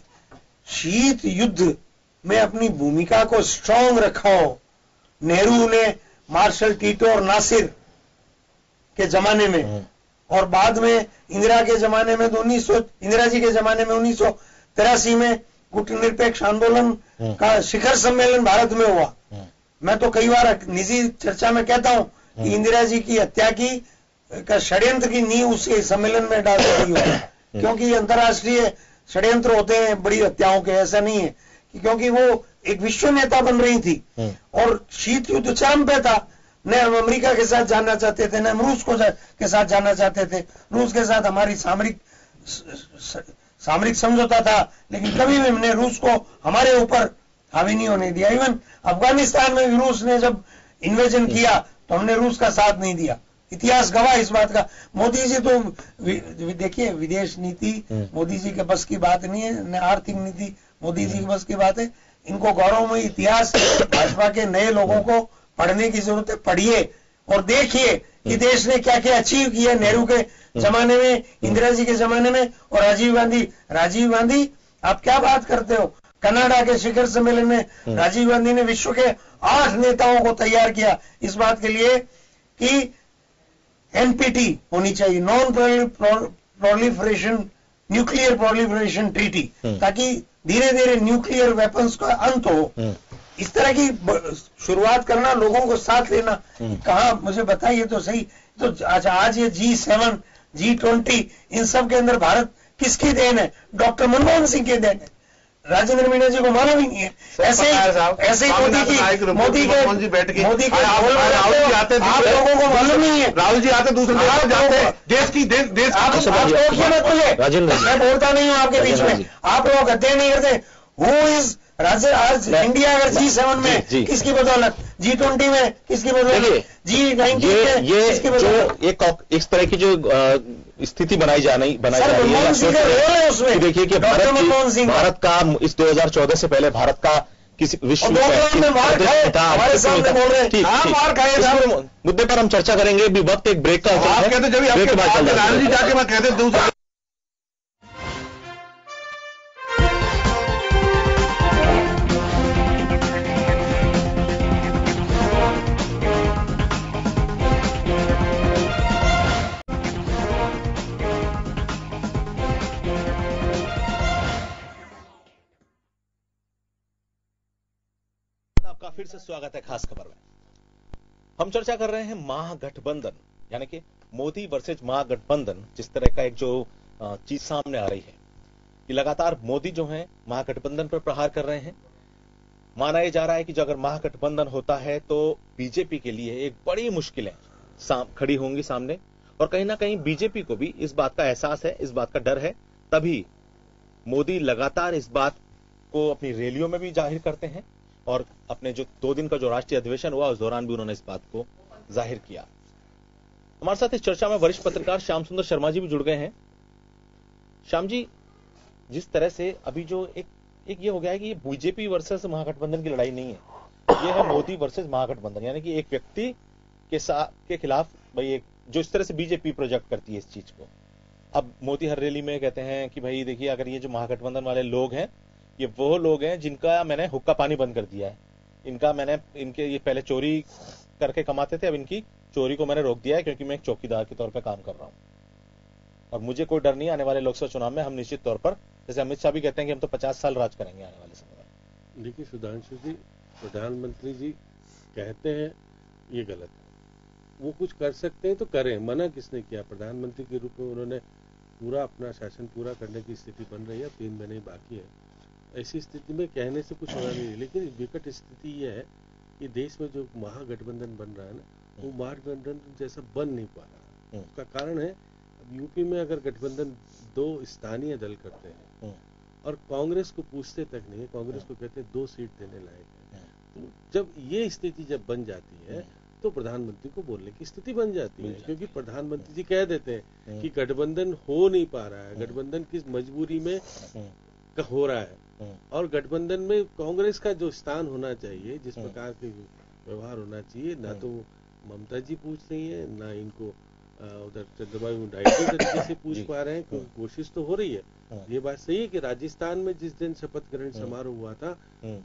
शीत युद्ध में अपनी भूमिका को स्ट्रांग रखा हो, नेहरू ने मार्शल टीटो और नासिर के जमाने में, और बाद में इंदिरा के जमाने में तो इंदिरा जी के जमाने में 1983 में गुटनिरपेक्ष आंदोलन का शिखर सम्मेलन भारत में हुआ। मैं तो कई बार निजी चर्चा में कहता हूं कि इंदिरा जी की हत्या का षड्यंत्र की नींव उसके सम्मेलन में डाल दी गई, क्योंकि अंतर्राष्ट्रीय षड्यंत्र होते हैं बड़ी हत्याओं के। ऐसा नहीं है, क्योंकि वो एक विश्व नेता बन रही थी और शीत युद्ध चरम पे था। न हम अमेरिका के साथ जानना चाहते थे, न हम रूस के साथ जानना चाहते थे। रूस के साथ हमारी सामरिक समझौता था, लेकिन कभी भी हमने रूस को हमारे ऊपर हावी नहीं होने दिया। इवन अफगानिस्तान में भी रूस ने जब इन्वेजन किया तो हमने रूस का साथ नहीं दिया। इतिहास गवाह इस बात का। मोदी जी तो देखिए, विदेश नीति मोदी जी के बस की बात नहीं है, न आर्थिक नीति मोदी जी के बस की बात है। इनको गौरवमयी इतिहास भाजपा के नए लोगों को पढ़ने की जरूरत है। पढ़िए और देखिए कि देश ने क्या क्या अचीव किया नेहरू के जमाने में, इंदिरा जी के जमाने में, और राजीव गांधी आप क्या बात करते हो। कनाडा के शिखर सम्मेलन में राजीव गांधी ने विश्व के 8 नेताओं को तैयार किया इस बात के लिए कि एनपीटी होनी चाहिए, non proliferation nuclear proliferation treaty, ताकि धीरे धीरे न्यूक्लियर वेपन्स का अंत हो। इस तरह की शुरुआत करना, लोगों को साथ लेना। कहा मुझे बताइए तो सही। तो अच्छा, आज ये G7 G20 इन सब के अंदर भारत किसकी देन है? डॉक्टर मनमोहन सिंह की देन है। राजेंद्र मीणा जी को मालूम ही नहीं है। ऐसे ही मोदी के आप लोगों को मालूम नहीं है। राहुल जी आते दूसरे देश राजेंद्र, मैं बोलता नहीं हूँ आपके बीच में, आप लोग अध्ययन नहीं करते। हु इज आज इंडिया अगर G7 में किसकी बदौलत, G20 में किसकी बदौलत, G19 में किसकी बदौलत? इस तरह की जो स्थिति बनाई जा रही है उसमें, देखिए कि भारत का इस 2014 से पहले भारत का किसी विश्व मुद्दे पर हम चर्चा करेंगे। भी वक्त एक ब्रेक का आप कहते जब राजनीति जाके मैं कहते दूसरा फिर से स्वागत है खास खबर में। हम चर्चा कर रहे हैं महागठबंधन, यानी कि मोदी वर्सेज महागठबंधन। जिस तरह का एक जो चीज सामने आ रही है कि लगातार मोदी जो है महागठबंधन पर प्रहार कर रहे हैं। माना यह जा रहा है कि जो अगर महागठबंधन होता है तो बीजेपी के लिए एक बड़ी मुश्किलें खड़ी होंगी सामने, और कहीं ना कहीं बीजेपी को भी इस बात का एहसास है, इस बात का डर है। तभी मोदी लगातार इस बात को अपनी रैलियों में भी जाहिर करते हैं, और अपने जो 2 दिन का जो राष्ट्रीय अधिवेशन हुआ उस दौरान भी उन्होंने इस बात को जाहिर किया। हमारे साथ इस चर्चा में वरिष्ठ पत्रकार श्याम सुंदर शर्मा जी भी जुड़ गए हैं। श्याम जी, जिस तरह से अभी जो एक ये हो गया है कि ये बीजेपी वर्सेस महागठबंधन की लड़ाई नहीं है, ये है मोदी वर्सेस महागठबंधन, यानी कि एक व्यक्ति के खिलाफ भाई एक जो इस तरह से बीजेपी प्रोजेक्ट करती है इस चीज को। अब मोदी हर रैली में कहते हैं कि भाई देखिए, अगर ये जो महागठबंधन वाले लोग हैं ये वो लोग हैं जिनका मैंने हुक्का पानी बंद कर दिया है, इनके ये पहले चोरी करके कमाते थे, अब इनकी चोरी को मैंने रोक दिया है क्योंकि मैं एक चौकीदार के तौर पर काम कर रहा हूं, और मुझे कोई डर नहीं। आने वाले लोकसभा चुनाव में हम निश्चित तौर पर, जैसे अमित शाह भी कहते हैं कि हम तो 50 साल राज करेंगे आने वाले समय में। देखिए सुधांशु जी, प्रधानमंत्री जी कहते हैं ये गलत है, वो कुछ कर सकते हैं तो करें, मना किसने किया? प्रधानमंत्री के रूप में उन्होंने पूरा अपना शासन पूरा करने की स्थिति बन रही है, 3 महीने बाकी है। ऐसी स्थिति में कहने से कुछ होना नहीं है, लेकिन विकट स्थिति यह है कि देश में जो महागठबंधन बन रहा है ना, वो महागठबंधन जैसा बन नहीं पा रहा। उसका कारण है, अब यूपी में अगर गठबंधन 2 स्थानीय दल करते हैं और कांग्रेस को पूछते तक नहीं, कांग्रेस को कहते हैं 2 सीट देने लायक है, तो जब ये स्थिति जब बन जाती है तो प्रधानमंत्री को बोलने की स्थिति बन जाती है, क्योंकि प्रधानमंत्री जी कह देते हैं कि गठबंधन हो नहीं पा रहा है, गठबंधन किस मजबूरी में हो रहा है, और गठबंधन में कांग्रेस का जो स्थान होना चाहिए, जिस प्रकार के व्यवहार होना चाहिए, ना तो ममता जी पूछ रही है, ना इनको उधर चंद्रबाबू नायडू तरीके से पूछ पा रहे हैं, क्योंकि कोशिश तो हो रही है। ये बात सही है कि राजस्थान में जिस दिन शपथ ग्रहण समारोह हुआ था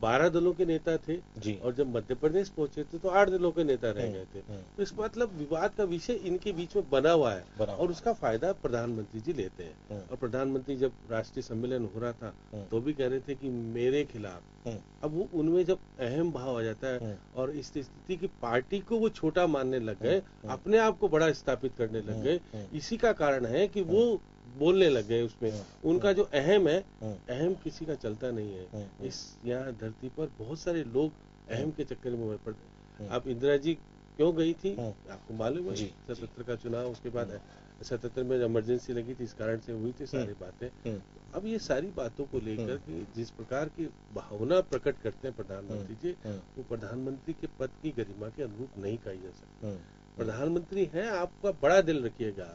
12 दलों के नेता थे और जब मध्य प्रदेश पहुंचे थे तो 8 दलों के नेता रह गए थे। तो इस मतलब विवाद का विषय इनके बीच में बना हुआ है और उसका फायदा प्रधानमंत्री जी लेते हैं। और प्रधानमंत्री जब राष्ट्रीय सम्मेलन हो रहा था तो भी कह रहे थे कि मेरे खिलाफ, अब वो उनमें जब अहम भाव आ जाता है और इस स्थिति की पार्टी को वो छोटा मानने लग गए, अपने आप को बड़ा स्थापित करने लग गए, इसी का कारण है कि वो बोलने लग गए उसमें। उनका जो अहम है, अहम किसी का चलता नहीं है। इस यहाँ धरती पर बहुत सारे लोग अहम के चक्कर में मर पड़ते। अब इंदिरा जी क्यों गई थी आपको मालूम है? 77 का चुनाव, उसके बाद 77 में इमरजेंसी लगी थी, इस कारण से हुई थी सारी बातें। अब ये सारी बातों को लेकर के जिस प्रकार की भावना प्रकट करते हैं प्रधानमंत्री जी, वो प्रधानमंत्री के पद की गरिमा के अनुरूप नहीं कही जा सकती। प्रधानमंत्री हैं, आपका बड़ा दिल रखिएगा,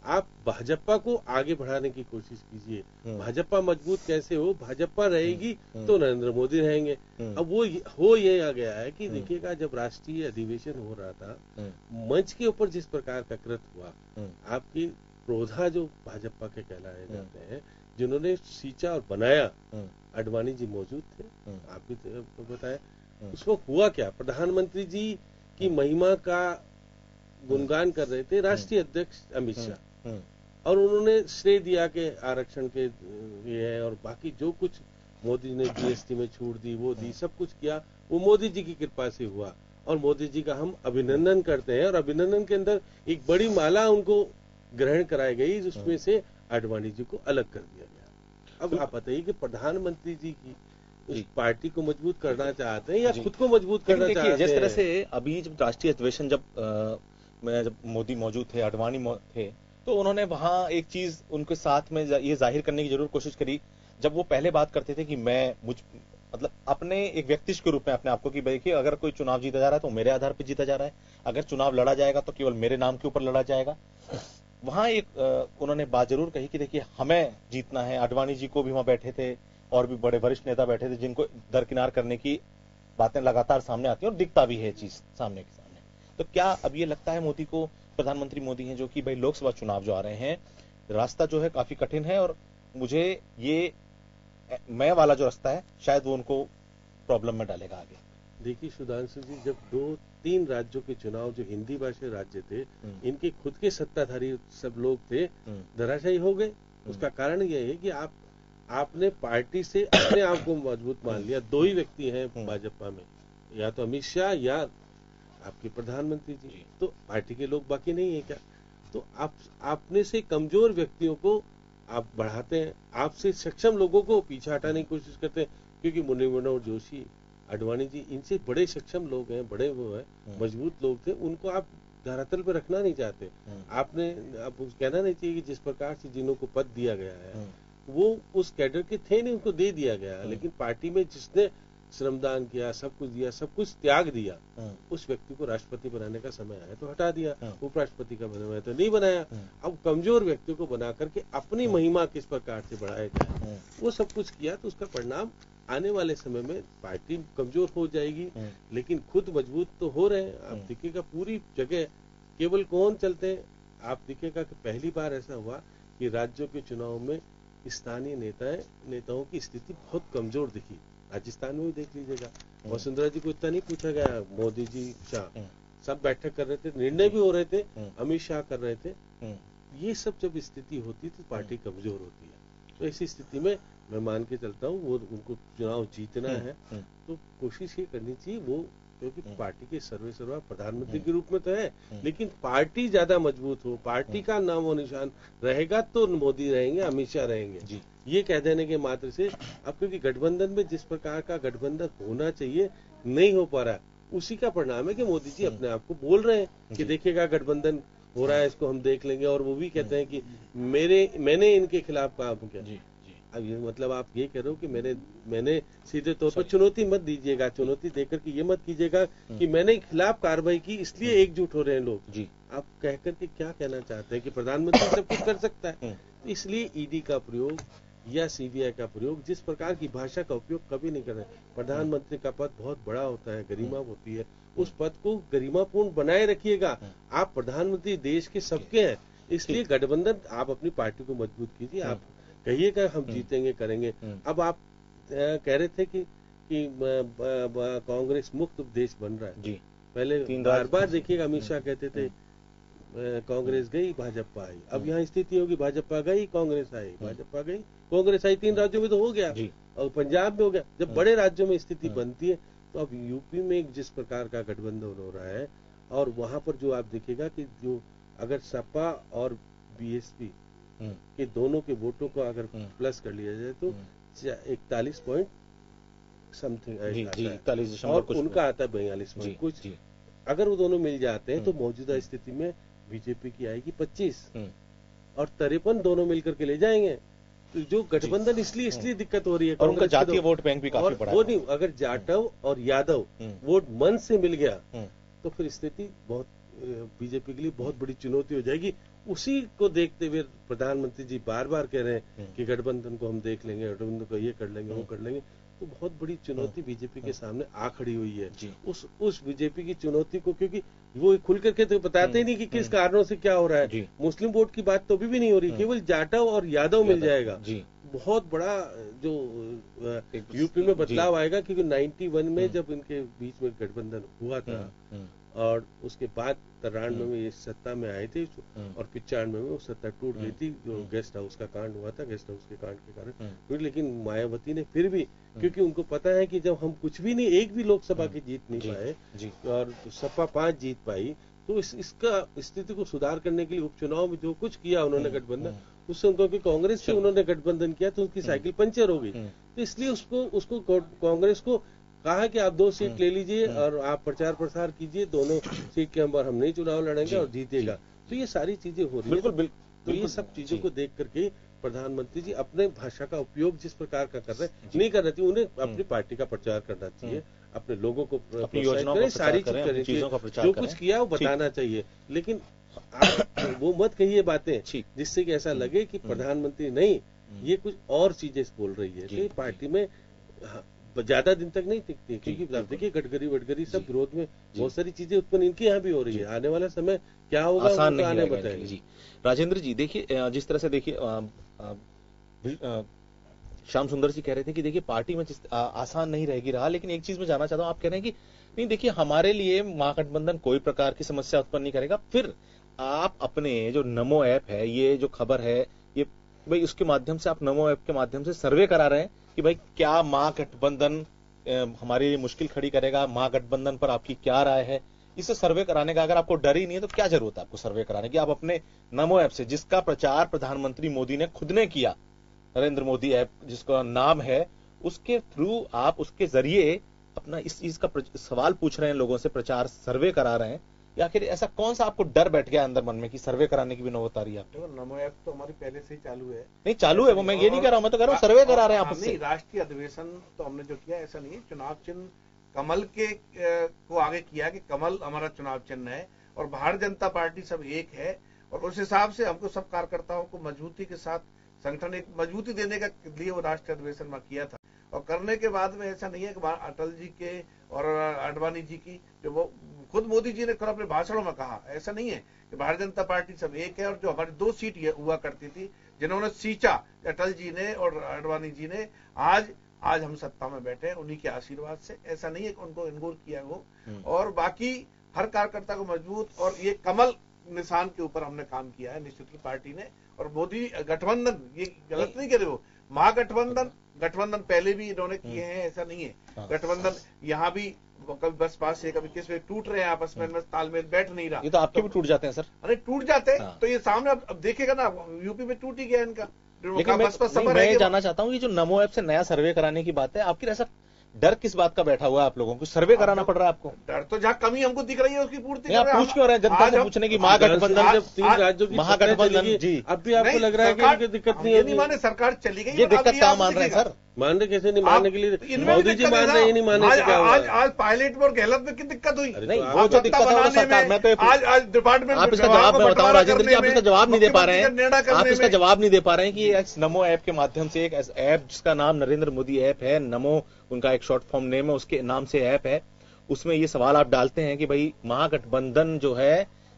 आप भाजपा को आगे बढ़ाने की कोशिश कीजिए। भाजपा मजबूत कैसे हो? भाजपा रहेगी तो नरेंद्र मोदी रहेंगे। अब वो हो ये आ गया है कि देखिएगा, जब राष्ट्रीय अधिवेशन हो रहा था, मंच के ऊपर जिस प्रकार का कृत हुआ, आपकी प्रोधा जो भाजपा के कहलाए जाते हैं, जिन्होंने सींचा और बनाया, आडवाणी जी मौजूद थे, आप भी तो बताए। उस वक्त हुआ क्या? प्रधानमंत्री जी की महिमा का गुणगान कर रहे थे राष्ट्रीय अध्यक्ष अमित शाह, और उन्होंने श्रेय दिया कि आरक्षण के ये है और बाकी जो कुछ मोदी ने जीएसटी में छूट दी, वो दी, सब कुछ किया, वो मोदी जी की कृपा से हुआ और मोदी जी का हम अभिनंदन करते हैं। और अभिनंदन के अंदर एक बड़ी माला उनको ग्रहण कराई गई, जिसमें से आडवाणी जी को अलग कर दिया गया। अब आप बताइए कि प्रधानमंत्री जी की उस पार्टी को मजबूत करना चाहते हैं या खुद को मजबूत करना चाहते हैं? जिस तरह से अभी जब राष्ट्रीय अधिवेशन जब मोदी मौजूद थे, आडवाणी थे, तो उन्होंने वहां एक चीज उनके साथ में ये जाहिर करने की जरूर कोशिश करी, जब वो पहले बात करते थे कि मैं मतलब अपने एक व्यक्ति के रूप में अपने आपको, कि देखिए अगर कोई चुनाव जीता जा रहा है तो मेरे आधार पर जीता जा रहा है, अगर चुनाव लड़ा जाएगा तो केवल मेरे नाम के ऊपर लड़ा जाएगा। वहां एक उन्होंने बात जरूर कही कि देखिए हमें जीतना है। आडवाणी जी को भी वहां बैठे थे और भी बड़े वरिष्ठ नेता बैठे थे, जिनको दरकिनार करने की बातें लगातार सामने आती हैं और दिखता भी है चीज सामने के सामने। तो क्या अब ये लगता है मोदी को, प्रधानमंत्री मोदी हैं जो कि भाई लोकसभा चुनाव जो आ रहे हैं, रास्ता जो है काफी कठिन है और मुझे ये मैं वाला जो रास्ता है शायद वो उनको प्रॉब्लम में डालेगा आगे? देखिए सुधांशु जी, जब 2-3 राज्यों के चुनाव जो हिंदी भाषी राज्य थे, इनके खुद के सत्ताधारी सब लोग थे, धराशायी हो गए। उसका कारण यह है कि आपने पार्टी से अपने आप को मजबूत मान लिया। 2 ही व्यक्ति हैं भाजपा में, या तो अमित शाह या आपके प्रधानमंत्री जी, तो पार्टी के लोग बाकी नहीं है क्या? तो आप अपने से कमजोर व्यक्तियों को आप बढ़ाते हैं, आपसे सक्षम लोगों को पीछे हटाने की कोशिश करते हैं, क्योंकि मुरली मनोहर जोशी, आडवाणी जी, इनसे बड़े सक्षम लोग हैं, बड़े वो है, मजबूत लोग थे, उनको आप धरातल पर रखना नहीं चाहते। आपने अब कहना नहीं चाहिए कि जिस प्रकार से जिन्हों को पद दिया गया है वो उस कैडर के थे नहीं, उनको दे दिया गया, लेकिन पार्टी में जिसने श्रमदान किया, सब कुछ दिया, सब कुछ त्याग दिया, उस व्यक्ति को राष्ट्रपति बनाने का समय आया तो हटा दिया, उपराष्ट्रपति का बनाया तो नहीं बनाया। अब कमजोर व्यक्ति को बना करके अपनी महिमा किस प्रकार से बढ़ाया जाए, वो सब कुछ किया, तो उसका परिणाम आने वाले समय में पार्टी कमजोर हो जाएगी, लेकिन खुद मजबूत तो हो रहे हैं। आप देखिएगा पूरी जगह केवल कौन चलते हैं, आप देखिएगा कि पहली बार ऐसा हुआ कि राज्यों के चुनाव में स्थानीय नेताओं की स्थिति बहुत कमजोर दिखी। राजस्थान में भी देख लीजिएगा, वसुंधरा जी को इतना नहीं पूछा गया, मोदी जी शाह सब बैठक कर रहे थे, निर्णय भी हो रहे थे, अमित शाह कर रहे थे। ये सब जब स्थिति होती तो पार्टी कमजोर होती है। तो ऐसी स्थिति में मैं मान के चलता हूँ वो उनको चुनाव जीतना है तो कोशिश ये करनी चाहिए वो, क्योंकि पार्टी के सर्वेसर्वा प्रधानमंत्री के रूप में तो है, लेकिन पार्टी ज्यादा मजबूत हो, पार्टी का नाम और निशान रहेगा तो मोदी रहेंगे, अमित शाह रहेंगे। ये कह देने के मात्र से अब क्योंकि गठबंधन में जिस प्रकार का गठबंधन होना चाहिए नहीं हो पा रहा है, उसी का परिणाम है कि मोदी जी अपने आप को बोल रहे हैं कि देखिएगा गठबंधन हो रहा है, इसको हम देख लेंगे, और वो भी कहते हैं कि मैंने इनके खिलाफ काम किया। अब ये मतलब आप ये कह रहे हो कि मैंने सीधे तौर पर चुनौती मत दीजिएगा, चुनौती देकर के ये मत कीजिएगा कि मैंने खिलाफ कार्रवाई की इसलिए एकजुट हो रहे हैं लोग। आप कहकर के क्या कहना चाहते हैं कि प्रधानमंत्री सब कुछ कर सकता है? इसलिए ईडी का प्रयोग या सीबीआई का प्रयोग, जिस प्रकार की भाषा का उपयोग कभी नहीं कर रहे। प्रधानमंत्री का पद बहुत बड़ा होता है, गरिमा होती है, उस पद को गरिमापूर्ण बनाए रखिएगा। आप प्रधानमंत्री देश के सबके हैं, इसलिए गठबंधन आप अपनी पार्टी को मजबूत कीजिए। आप कहिएगा हम जीतेंगे करेंगे। अब आप कह रहे थे कि कांग्रेस मुक्त देश बन रहा है जी। पहले बार बार देखिएगा अमित शाह कहते थे कांग्रेस गई भाजपा आई। अब यहाँ स्थिति होगी भाजपा गई कांग्रेस आई, भाजपा गई कांग्रेस आई। 3 राज्यों में तो हो गया और पंजाब में हो गया। जब बड़े राज्यों में स्थिति बनती है तो अब यूपी में जिस प्रकार का गठबंधन हो रहा है और वहां पर जो आप देखिएगा कि जो अगर सपा और बीएसपी के दोनों के वोटों को अगर प्लस कर लिया जाए तो 41 पॉइंट समथिंग और उनका आता है 42 पॉइंट कुछ। अगर वो दोनों मिल जाते हैं तो मौजूदा स्थिति में बीजेपी की आएगी 25 और 53 दोनों मिलकर के ले जाएंगे। तो जो गठबंधन इसलिए दिक्कत हो रही है। और उनका जातीय वोट बैंक भी काफी बड़ा है। वो नहीं, अगर जाटव और यादव वोट मन से मिल गया तो फिर स्थिति बहुत बीजेपी के लिए बहुत बड़ी चुनौती हो जाएगी। उसी को देखते हुए प्रधानमंत्री जी बार बार कह रहे हैं कि गठबंधन को हम देख लेंगे, गठबंधन को ये कर लेंगे वो कर लेंगे। तो बहुत बड़ी चुनौती बीजेपी के सामने आ खड़ी हुई है। उस बीजेपी की चुनौती को, क्योंकि वो खुल करके तो बताते ही नहीं कि किस कारणों से क्या हो रहा है। मुस्लिम वोट की बात तो अभी भी नहीं हो रही, केवल जाटव और यादव मिल जाएगा। बहुत बड़ा जो यूपी में बदलाव आएगा, क्योंकि 91 में जब इनके बीच में गठबंधन हुआ था और उसके बाद 93 में ये सत्ता में आए थे और 95 में वो सत्ता टूट गई थी। जो गेस्ट हाउस का कांड हुआ था, गेस्ट हाउस के कांड के कारण। लेकिन मायावती ने फिर भी, क्योंकि उनको पता है कि जब हम कुछ भी नहीं, एक भी लोकसभा की जीत नहीं पाए और सपा 5 जीत पाई, तो इसका स्थिति को सुधार करने के लिए उपचुनाव में जो कुछ किया उन्होंने गठबंधन, उससे उनको कांग्रेस से उन्होंने गठबंधन किया तो उनकी साइकिल पंचर हो गई। तो इसलिए उसको कांग्रेस को कहा कि आप 2 सीट ले लीजिए और आप प्रचार प्रसार कीजिए, दोनों सीट के अंदर हम नहीं चुनाव लड़ेंगे और जीतेगा। तो ये सारी चीजें हो रही है। तो ये सब चीजों को देख करके प्रधानमंत्री जी अपने भाषा का उपयोग जिस प्रकार का कर रहे हैं नहीं करना चाहिए। उन्हें अपनी पार्टी का प्रचार करना चाहिए, अपने लोगों को सारी चीज करनी चाहिए, जो कुछ किया वो बताना चाहिए। लेकिन आप वो मत कहिए बातें जिससे कि ऐसा लगे कि प्रधानमंत्री नहीं, ये कुछ और चीजें बोल रही है। तो पार्टी में ज्यादा दिन तक नहीं टिकती, क्योंकि आप देखिए गडकरी सब विरोध में बहुत सारी चीजें उत्पन्न इनके यहाँ भी हो रही है। आने वाला समय क्या होगा आसान नहीं आने बताएंगे जी। राजेंद्र जी देखिए, जिस तरह से देखिए श्याम सुंदर जी कह रहे थे कि देखिए पार्टी में आसान नहीं रहेगी रहा, लेकिन एक चीज मैं जानना चाहता हूं, आप कह रहे हैं कि नहीं देखिए हमारे लिए महागठबंधन कोई प्रकार की समस्या उत्पन्न नहीं करेगा। फिर आप अपने जो नमो ऐप है, ये जो खबर है, ये भाई उसके माध्यम से आप नमो ऐप के माध्यम से सर्वे करा रहे हैं कि भाई क्या महागठबंधन हमारे लिए मुश्किल खड़ी करेगा, महागठबंधन पर आपकी क्या राय है। इसे सर्वे कराने का अगर आपको डर ही नहीं है तो क्या जरूरत है आपको सर्वे कराने की। आप अपने नमो ऐप से, जिसका प्रचार प्रधानमंत्री मोदी ने खुद ने किया, नरेंद्र मोदी ऐप जिसका नाम है, उसके थ्रू आप उसके जरिए अपना इस चीज का सवाल पूछ रहे हैं लोगों से, प्रचार सर्वे करा रहे हैं, या फिर ऐसा कौन सा आपको डर बैठ गया अंदर मन में कि सर्वे कराने की भी नौबत आ रही है आपको? नमो ऐप तो हमारी पहले से ही चालू है। नहीं चालू है वो, मैं ये नहीं कह रहा हूं, मैं तो कह रहा हूं सर्वे करा रहे हैं आप उससे। राष्ट्रीय अधिवेशन तो हमने जो किया ऐसा नहीं है, चुनाव चिन्ह कमल के को आगे किया कि कमल हमारा चुनाव चिन्ह है और भारतीय जनता पार्टी सब एक है। और उस हिसाब से हमको सब कार्यकर्ताओं को मजबूती के साथ संगठन एक मजबूती देने का लिए वो राष्ट्रीय अधिवेशन में किया था। और करने के बाद में ऐसा नहीं है कि अटल जी के और आडवाणी जी की, जो वो खुद मोदी जी ने खुद अपने भाषणों में कहा, ऐसा नहीं है कि भारतीय जनता पार्टी सब एक है। और जो हमारी 2 सीट हुआ करती थी जिन्होंने सींचा अटल जी ने और आडवाणी जी ने, आज हम सत्ता में बैठे हैं उन्हीं के आशीर्वाद से। ऐसा नहीं है कि उनको इनगोर किया हो। और बाकी हर कार्यकर्ता को मजबूत, और ये कमल निशान के ऊपर हमने काम किया है निश्चित पार्टी ने। और मोदी गठबंधन ये गलत नहीं करे, वो गठबंधन पहले भी इन्होंने किए हैं, ऐसा नहीं है। गठबंधन यहाँ भी कभी बसपा से कभी किस में टूट रहे हैं, आपस में तालमेल बैठ नहीं रहा। ये तो आपके भी टूट जाते हैं सर। अरे टूट जाते हैं तो ये सामने अब देखेगा ना, यूपी में टूट ही गया इनका। लेकिन मैं जानना चाहता हूँ, ये जो नमो ऐप से नया सर्वे कराने की बात है, आपकी ऐसा डर किस बात का बैठा हुआ है आप लोगों को? सर्वे कराना पड़ रहा है आपको? डर तो जहाँ कमी हमको दिख रही है उसकी पूर्ति आप पूछ क्यों रहे हैं? जनता से पूछने की महागठबंधन, जब 3 राज्यों की महागठबंधन जी, अब भी आपको लग रहा है कि दिक्कत नहीं माने सरकार चली गई, ये दिक्कत क्या मान रहे हैं सर? मानने कैसे नहीं मानने के लिए मोदी जी मान रहे हैं, नहीं मानने से क्या हुआ? आज पायलट में और गहलोत में की दिक्कत हुई? नहीं, वो जो दिक्कत है वो सरकार, मैं तो आज डिपार्टमेंट आप इसका जवाब मैं बताऊं राजेंद्र जी, आप इसका जवाब नहीं दे पा रहे हैं, आप इसका जवाब नहीं दे पा रहे हैं कि एक नमो ऐप के माध्यम से एक ऐप जिसका नाम नरेंद्र मोदी ऐप है, नमो उनका एक शॉर्ट फॉर्म नेम है, उसके नाम से ऐप है, उसमें ये सवाल आप डालते हैं कि भाई महागठबंधन जो है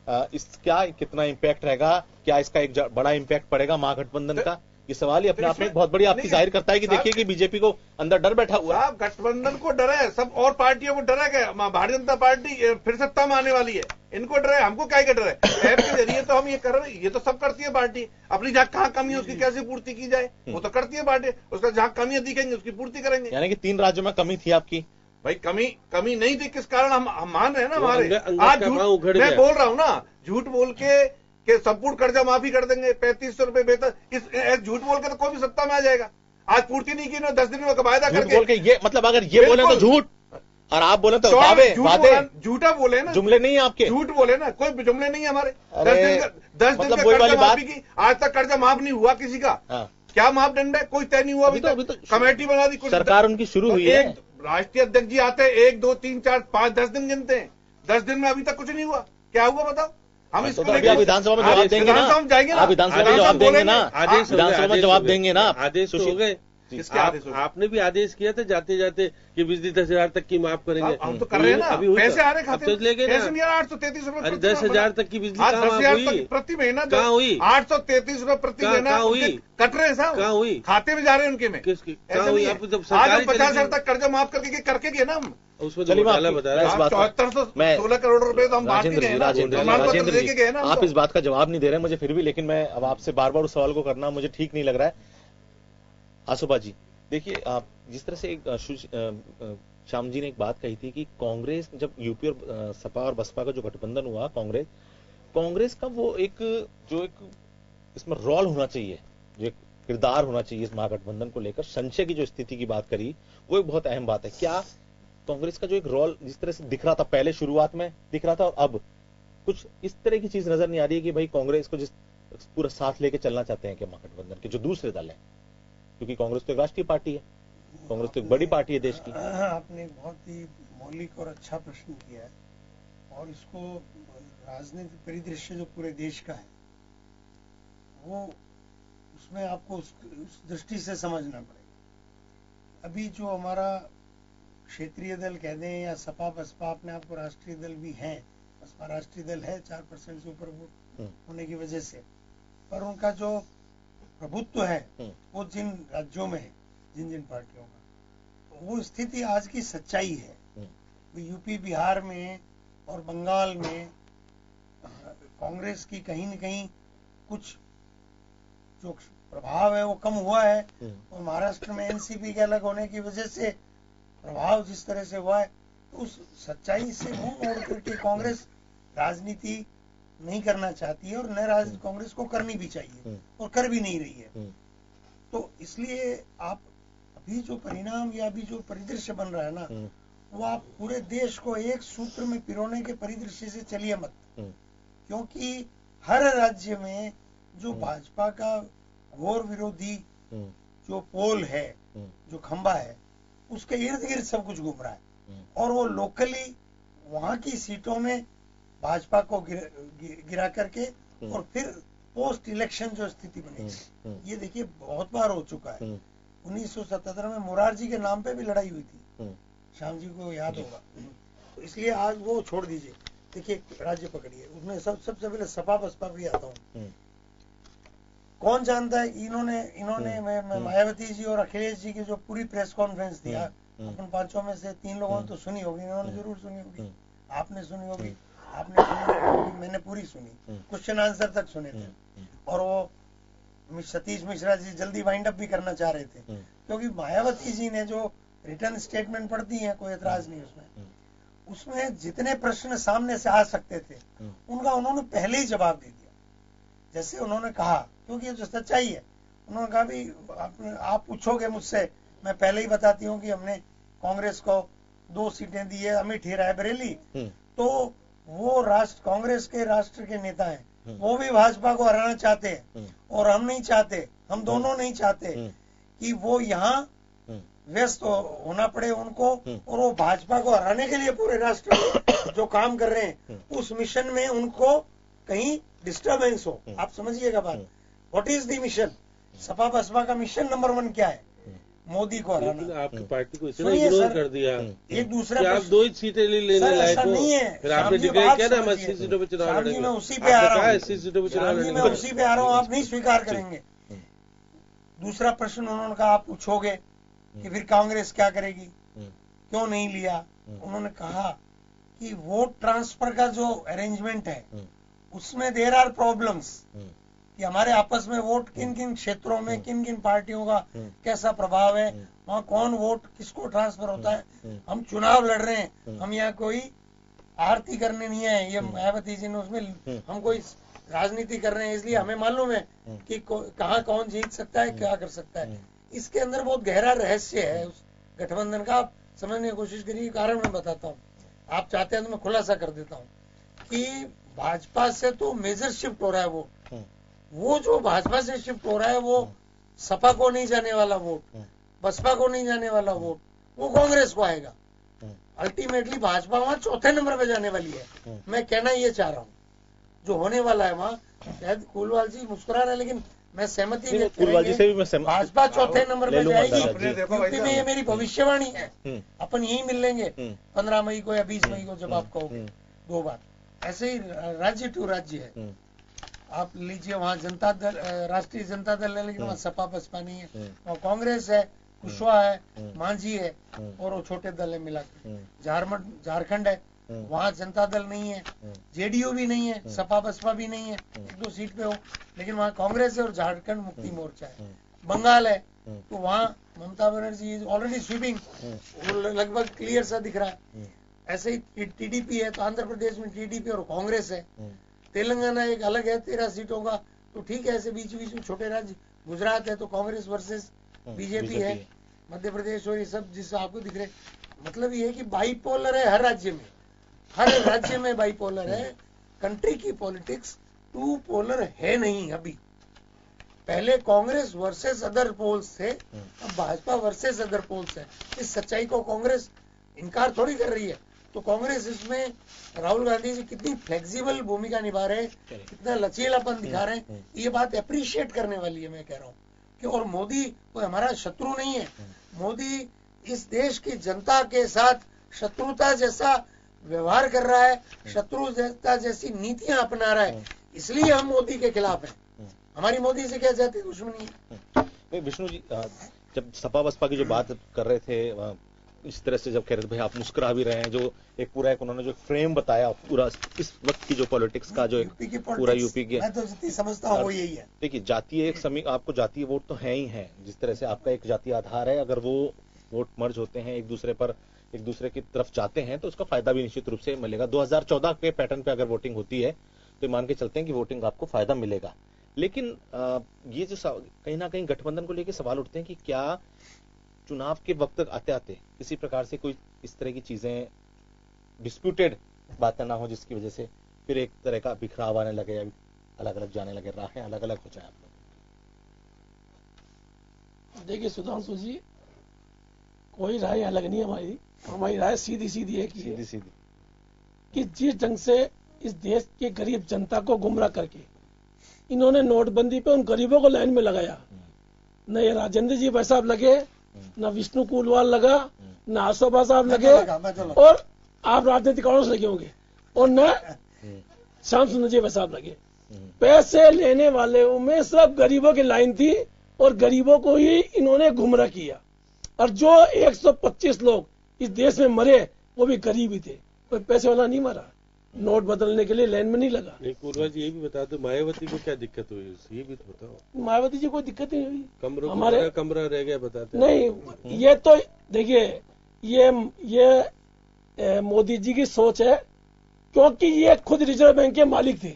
इसका कितना इम्पैक्ट रहेगा, क्या इसका एक बड़ा इम्पैक्ट पड़ेगा महागठबंधन का? ये सवाल ही अपने आप में बहुत बड़ी आपकी जाहिर करता है कि देखिए कि बीजेपी को अंदर डर बैठा हुआ है। गठबंधन को डर है, सब और पार्टियों को डर है क्या? भारतीय जनता पार्टी फिर सत्ता में आने वाली है, इनको डर है, हमको क्या डर है? ऐप के जरिए तो हम ये कर रहे हैं, ये तो सब करती है पार्टी, अपनी जहाँ कहाँ कमी है उसकी कैसे पूर्ति की जाए वो तो करती है पार्टी, उसका जहाँ कमियां दिखेंगे उसकी पूर्ति करेंगे। यानी कि 3 राज्यों में कमी थी आपकी? भाई कमी नहीं थी, किस कारण हम मान रहे हैं ना हमारे, आज मैं बोल रहा हूँ ना, झूठ बोल के संपूर्ण कर्जा माफी कर देंगे, 3500 रुपए बेहतर, इस झूठ बोल के तो कोई भी सत्ता में आ जाएगा। आज पूर्ति नहीं की ना, 10 दिन में वायदा करके बोल के, ये मतलब अगर ये बोले तो झूठ और आप बोले तो वादे, झूठा बोले ना, जुमले नहीं है आपके, झूठ बोले ना, कोई जुमले नहीं है हमारे। 10 दिन का कर्जा माफी की, आज तक कर्जा माफ नहीं हुआ किसी का, क्या मापदंड है? कोई तय नहीं हुआ अभी तक, कमेटी बना दी, सरकार उनकी शुरू हुई है, राष्ट्रीय अध्यक्ष जी आते हैं 1 2 3 4 5 10 दिन गिनते हैं, 10 दिन में अभी तक कुछ नहीं हुआ, क्या हुआ बताओ? हम इसको विधानसभा में जवाब देंगे ना, आप विधानसभा में जवाब देंगे ना, विधानसभा में जवाब देंगे ना, आदेश हो गए, आपने भी आदेश किया था जाते जाते कि बिजली 10,000 तक की माफ करेंगे, हम तो कर रहे हैं ना, अभी पैसे आ रहे खाते में, ले गए ना, 833 रुपए, अरे 10,000 तक की बिजली कहाँ हुई? प्रति महीना कहाँ हुई? 833 रुपए प्रति महीना हुई, कट रहे हैं साहब, कहाँ हुई? खाते में जा रहे हैं उनके में, किसकी कहाँ हुई? आप जब 50,000 तक कर्जा माफ करके गए ना हम, उसमें चलिए बता रहा है 7416 करोड़ रुपए तो हम बांट के गए, आप इस बात का जवाब नहीं दे रहे मुझे फिर भी, लेकिन मैं अब आपसे बार बार उस सवाल को करना मुझे ठीक नहीं लग रहा है। आसोबा जी देखिए, आप जिस तरह से श्याम जी ने एक बात कही थी कि कांग्रेस जब यूपी और सपा और बसपा का जो गठबंधन हुआ, कांग्रेस का वो एक इसमें रोल होना चाहिए, जो एक किरदार होना चाहिए इस महागठबंधन को लेकर, संशय की जो स्थिति की बात करी वो एक बहुत अहम बात है। क्या कांग्रेस का जो एक रोल जिस तरह से दिख रहा था पहले शुरुआत में दिख रहा था और अब कुछ इस तरह की चीज नजर नहीं आ रही है कि भाई कांग्रेस को जिस पूरा साथ लेके चलना चाहते हैं कि महागठबंधन के जो दूसरे दल हैं, क्योंकि कांग्रेस तो एक राष्ट्रीय पार्टी है, कांग्रेस तो एक बड़ी पार्टी है देश की। आपने बहुत ही मौलिक और अच्छा प्रश्न किया है और इसको राजनीतिक परिदृश्य जो पूरे देश का है वो उसमें आपको उस दृष्टि से समझना पड़ेगा। अभी जो हमारा क्षेत्रीय दल कह दें या सपा बसपा अपने आप को राष्ट्रीय दल भी है, बसपा राष्ट्रीय दल है 4% से ऊपर वोट होने की वजह से, पर उनका जो प्रभुत्व है वो जिन राज्यों में है, जिन पार्टियों का, वो स्थिति आज की सच्चाई है। यूपी बिहार में और बंगाल में कांग्रेस की कहीं न कहीं कुछ जो प्रभाव है वो कम हुआ है, और महाराष्ट्र में एनसीपी के अलग होने की वजह से प्रभाव जिस तरह से हुआ है, तो उस सच्चाई से मुंह मोड़ करके कांग्रेस राजनीति नहीं करना चाहती है और न कांग्रेस को करनी भी चाहिए और कर भी नहीं रही है। तो इसलिए आप अभी जो परिणाम या अभी जो परिदृश्य बन रहा है ना, वो आप पूरे देश को एक सूत्र में पिरोने के परिदृश्य से चलिए मत, क्योंकि हर राज्य में जो भाजपा का घोर विरोधी जो पोल है, जो खंबा है, उसके इर्द गिर्द सब कुछ घूम रहा है और वो लोकली वहां की सीटों में भाजपा को गिरा करके और फिर पोस्ट इलेक्शन जो स्थिति बनेगी, ये देखिए बहुत बार हो चुका है। 1977 में मोरारजी के नाम पे भी लड़ाई हुई थी, श्याम जी को याद होगा। तो इसलिए आज वो छोड़ दीजिए, देखिए राज्य पकड़िए, उसमें सबसे पहले सपा बसपा भी आता हूँ। कौन जानता है इन्होंने मायावती जी और अखिलेश जी की जो पूरी प्रेस कॉन्फ्रेंस दिया, अपन पांचों में से 3 लोगों ने तो सुनी होगी, इन्होंने जरूर सुनी होगी, आपने सुनी होगी, मैंने पूरी सुनी, क्वेश्चन आंसर तक सुने थे। और वो सतीश मिश्रा जी जल्दी वाइंड अप भी करना चाह रहे थे, क्योंकि मायावती जी ने जो रिटर्न स्टेटमेंट पढ़ दी है, कोई एतराज नहीं उसमें जितने प्रश्न सामने से आ सकते थे उनका उन्होंने पहले ही जवाब दे दिया। जैसे उन्होंने कहा, क्योंकि ये जो सच्चाई है, उन्होंने कहा भी आप पूछोगे मुझसे, मैं पहले ही बताती हूँ कि हमने कांग्रेस को 2 सीटें दी है, अमित ही रायबरेली, तो वो कांग्रेस के राष्ट्र के नेता हैं, वो भी भाजपा को हराना चाहते हैं और हम नहीं चाहते, हम दोनों नहीं चाहते कि वो यहाँ व्यस्त होना पड़े उनको, और वो भाजपा को हराने के लिए पूरे राष्ट्र में जो काम कर रहे हैं उस मिशन में उनको कहीं डिस्टरबेंस हो। आप समझिएगा बात। What is the mission? Sapa Basapa का मिशन नंबर 1 क्या है? मोदी को हराना। आपकी पार्टी को इतना इग्नोर कर दिया एक दूसरा आप 2 ही सीटें लेने लायक हो। नहीं है, फिर आपने डिक्लेयर किया ना हम 80 सीटों पर चुनाव लड़ेंगे। मैं उसी पे आ रहा हूँ, 80 सीटों पर चुनाव लड़ेंगे। मैं उसी पे आ रहा हूँ, आप नहीं स्वीकार करेंगे। दूसरा प्रश्न उन्होंने कहा, आप पूछोगे कि फिर कांग्रेस क्या करेगी, क्यों नहीं लिया? उन्होंने कहा कि वोट ट्रांसफर का जो अरेंजमेंट है उसमें देयर आर प्रॉब्लम्स, कि हमारे आपस में वोट किन किन क्षेत्रों में किन किन पार्टियों का कैसा प्रभाव है, वहाँ कौन वोट किसको ट्रांसफर होता है। हम चुनाव लड़ रहे हैं, हम यहाँ कोई आरती करने नहीं है, ये मायावती जी ने उसमें हम कोई राजनीति कर रहे हैं, इसलिए हमें मालूम है कि कहाँ कौन जीत सकता है, क्या कर सकता है। इसके अंदर बहुत गहरा रहस्य है उस गठबंधन का। आप समझने की कोशिश करिए, कारण मैं बताता हूँ। आप चाहते हैं तो मैं खुलासा कर देता हूँ कि भाजपा से तो मेजर शिफ्ट हो रहा है वो जो भाजपा से शिफ्ट हो रहा है वो सपा को नहीं जाने वाला वोट, बसपा को नहीं जाने वाला वोट, वो कांग्रेस को आएगा। अल्टीमेटली भाजपा वहां चौथे नंबर पे जाने वाली है। मैं कहना ये चाह रहा हूँ जो होने वाला है वहाँ, शायद कुलवाल जी मुस्कुरा रहे हैं लेकिन मैं सहमति व्यक्त करेंगे, भाजपा चौथे नंबर पे जाएगी। यूपी में ये मेरी भविष्यवाणी है। अपन यही मिल लेंगे 15 मई को या 20 मई को, जब आप कहोगे 2 बार। ऐसे ही राज्य टू राज्य है। आप लीजिए, वहाँ जनता दल, राष्ट्रीय जनता दल है, लेकिन वहाँ सपा बसपा नहीं है। वहाँ कांग्रेस है, कुशवाहा है, मांझी है, और वो छोटे दल है मिलाकर। झारखंड है, वहाँ जनता दल नहीं है, जेडीयू भी नहीं है, सपा बसपा भी नहीं है, 1-2 सीट पे हो, लेकिन वहाँ कांग्रेस है और झारखंड मुक्ति मोर्चा है। बंगाल है तो वहाँ Mamata Banerjee is already sweeping, लगभग क्लियर सा दिख रहा है। ऐसे ही टीडीपी है, तो आंध्र प्रदेश में टीडीपी और कांग्रेस है। तेलंगाना एक अलग है 13 सीटों का, तो ठीक है। ऐसे बीच बीच में छोटे राज्य, गुजरात है तो कांग्रेस वर्सेस बीजेपी है, मध्य प्रदेश और ये सब जिस आपको दिख रहे। मतलब ये है कि बाइपोलर है हर राज्य में, हर राज्य में बाइपोलर है। कंट्री की पॉलिटिक्स 2 पोलर है नहीं अभी। पहले कांग्रेस वर्सेस अदर पोल्स थे, अब भाजपा वर्सेस अदर पोल्स है। इस सच्चाई को कांग्रेस इनकार थोड़ी कर रही है। तो कांग्रेस इसमें राहुल गांधी जी कितनी फ्लेक्सिबल भूमिका निभा रहे हैं, कितना लचीलापन दिखा रहे हैं, ये बात अप्रिशिएट करने वाली है। मैं कह रहा हूँ कि और मोदी कोई हमारा शत्रु नहीं है। मोदी इस देश की जनता के साथ शत्रुता जैसा व्यवहार कर रहा है, शत्रुता जैसी नीतियां अपना रहा है, इसलिए हम मोदी के खिलाफ हैं। हमारी मोदी से क्या जाती दुश्मनी है? विष्णु जी, जब सपा बसपा की जो बात कर रहे थे, इस तरह से जब कह रहे थे भाई आप मुस्कुरा भी रहे हैं, जो एक पूरा एक उन्होंने जो फ्रेम बताया पूरा इस वक्त की जो पॉलिटिक्स का जो एक पूरा यूपी के, मैं तो जितनी समझता हूँ वो यही है। देखिए, जातीय एक आपको जातीय वोट तो है ही है। जिस तरह से आपका एक जातीय आधार है, अगर वो वोट मर्ज होते हैं, एक दूसरे की तरफ जाते हैं, तो उसका फायदा भी निश्चित रूप से मिलेगा। 2014 के पैटर्न पे अगर वोटिंग होती है तो मान के चलते हैं कि वोटिंग आपको फायदा मिलेगा। लेकिन ये जो कहीं ना कहीं गठबंधन को लेकर सवाल उठते हैं कि क्या चुनाव के वक्त आते आते किसी प्रकार से कोई इस तरह की चीजें डिस्प्यूटेड बातें ना हो, जिसकी वजह से फिर एक तरह का बिखराव आने लगे, अलग अलग जाने लगे, राहें अलग अलग हो जाए आप लोग। देखिए सुधांशु जी, कोई राय अलग नहीं है हमारी राय सीधी सीधी एक ही है कि जिस ढंग से इस देश के गरीब जनता को गुमराह करके इन्होंने नोटबंदी पे उन गरीबों को लाइन में लगाया, न ये राजेंद्र जी भाई साहब लगे, न विष्णु कुलवाल लगा, न आसोबा साहब लगे, और आप राजनीतिक कारणों से लगे होंगे, और न श्याम सुंदर जी भाई साहब लगे। पैसे लेने वाले में सब गरीबों की लाइन थी और गरीबों को ही इन्होंने गुमराह किया। और जो 125 लोग इस देश में मरे वो भी गरीब ही थे, कोई पैसे वाला नहीं मरा, नोट बदलने के लिए लाइन में नहीं लगा। पूर्वा जी ये भी बता दो, मायावती को क्या दिक्कत हुई, ये भी तो बताओ। मायावती जी कोई दिक्कत नहीं हुई, हमारे कमरा रह गया बताते नहीं। ये तो देखिए, ये मोदी जी की सोच है, क्योंकि ये खुद रिजर्व बैंक के मालिक थे।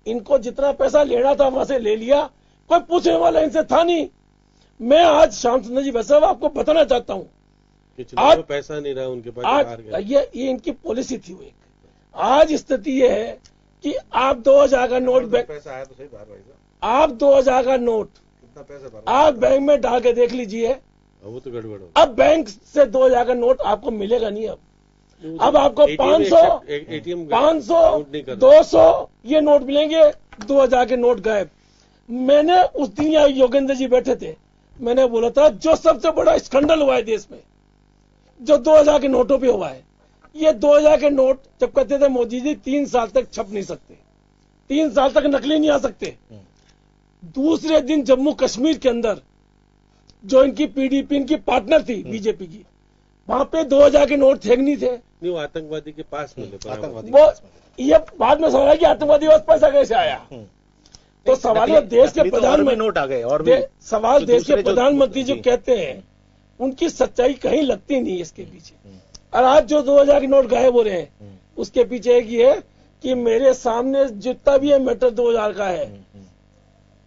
इनको जितना पैसा लेना था वहां से ले लिया, कोई पूछने वाला इनसे था नहीं। मैं आज श्याम सुंदर जी वैसे आपको बताना चाहता हूँ, आज पैसा नहीं रहा उनके पास, आज ये इनकी पॉलिसी थी। वो आज स्थिति ये है कि आप 2000 का नोट बैंक, पैसा आया तो सही बात भाई साहब, आप 2000 का नोट कितना पैसा आप बैंक में डाल के देख लीजिए, वो तो गड़बड़ हो। अब बैंक से 2000 का नोट आपको मिलेगा नहीं। अब आपको 500 200 ये नोट मिलेंगे, 2000 के नोट गायब। मैंने उस दिन यहाँ योगेंद्र जी बैठे थे, मैंने बोला था जो सबसे बड़ा स्कैंडल हुआ है देश में, जो 2000 के नोटों पे हुआ है, ये 2000 के नोट जब कहते थे मोदी जी 3 साल तक छप नहीं सकते, 3 साल तक नकली नहीं आ सकते। दूसरे दिन जम्मू कश्मीर के अंदर जो इनकी पीडीपी इनकी पार्टनर थी बीजेपी की, वहां पे 2000 के नोट थे नहीं थे। नहीं, वो आतंकवादी के पास मिले। वो ये बाद में सवाल है कि आतंकवादी पास पैसा कैसे आया। तो सवाल है देश के प्रधानमंत्री नोट आ गए और भी सवाल देश के प्रधानमंत्री जो कहते हैं उनकी सच्चाई कहीं लगती नहीं इसके पीछे। और आज जो 2000 के नोट गायब हो रहे हैं उसके पीछे एक ये है कि मेरे सामने जितना भी है मैटर 2000 का है,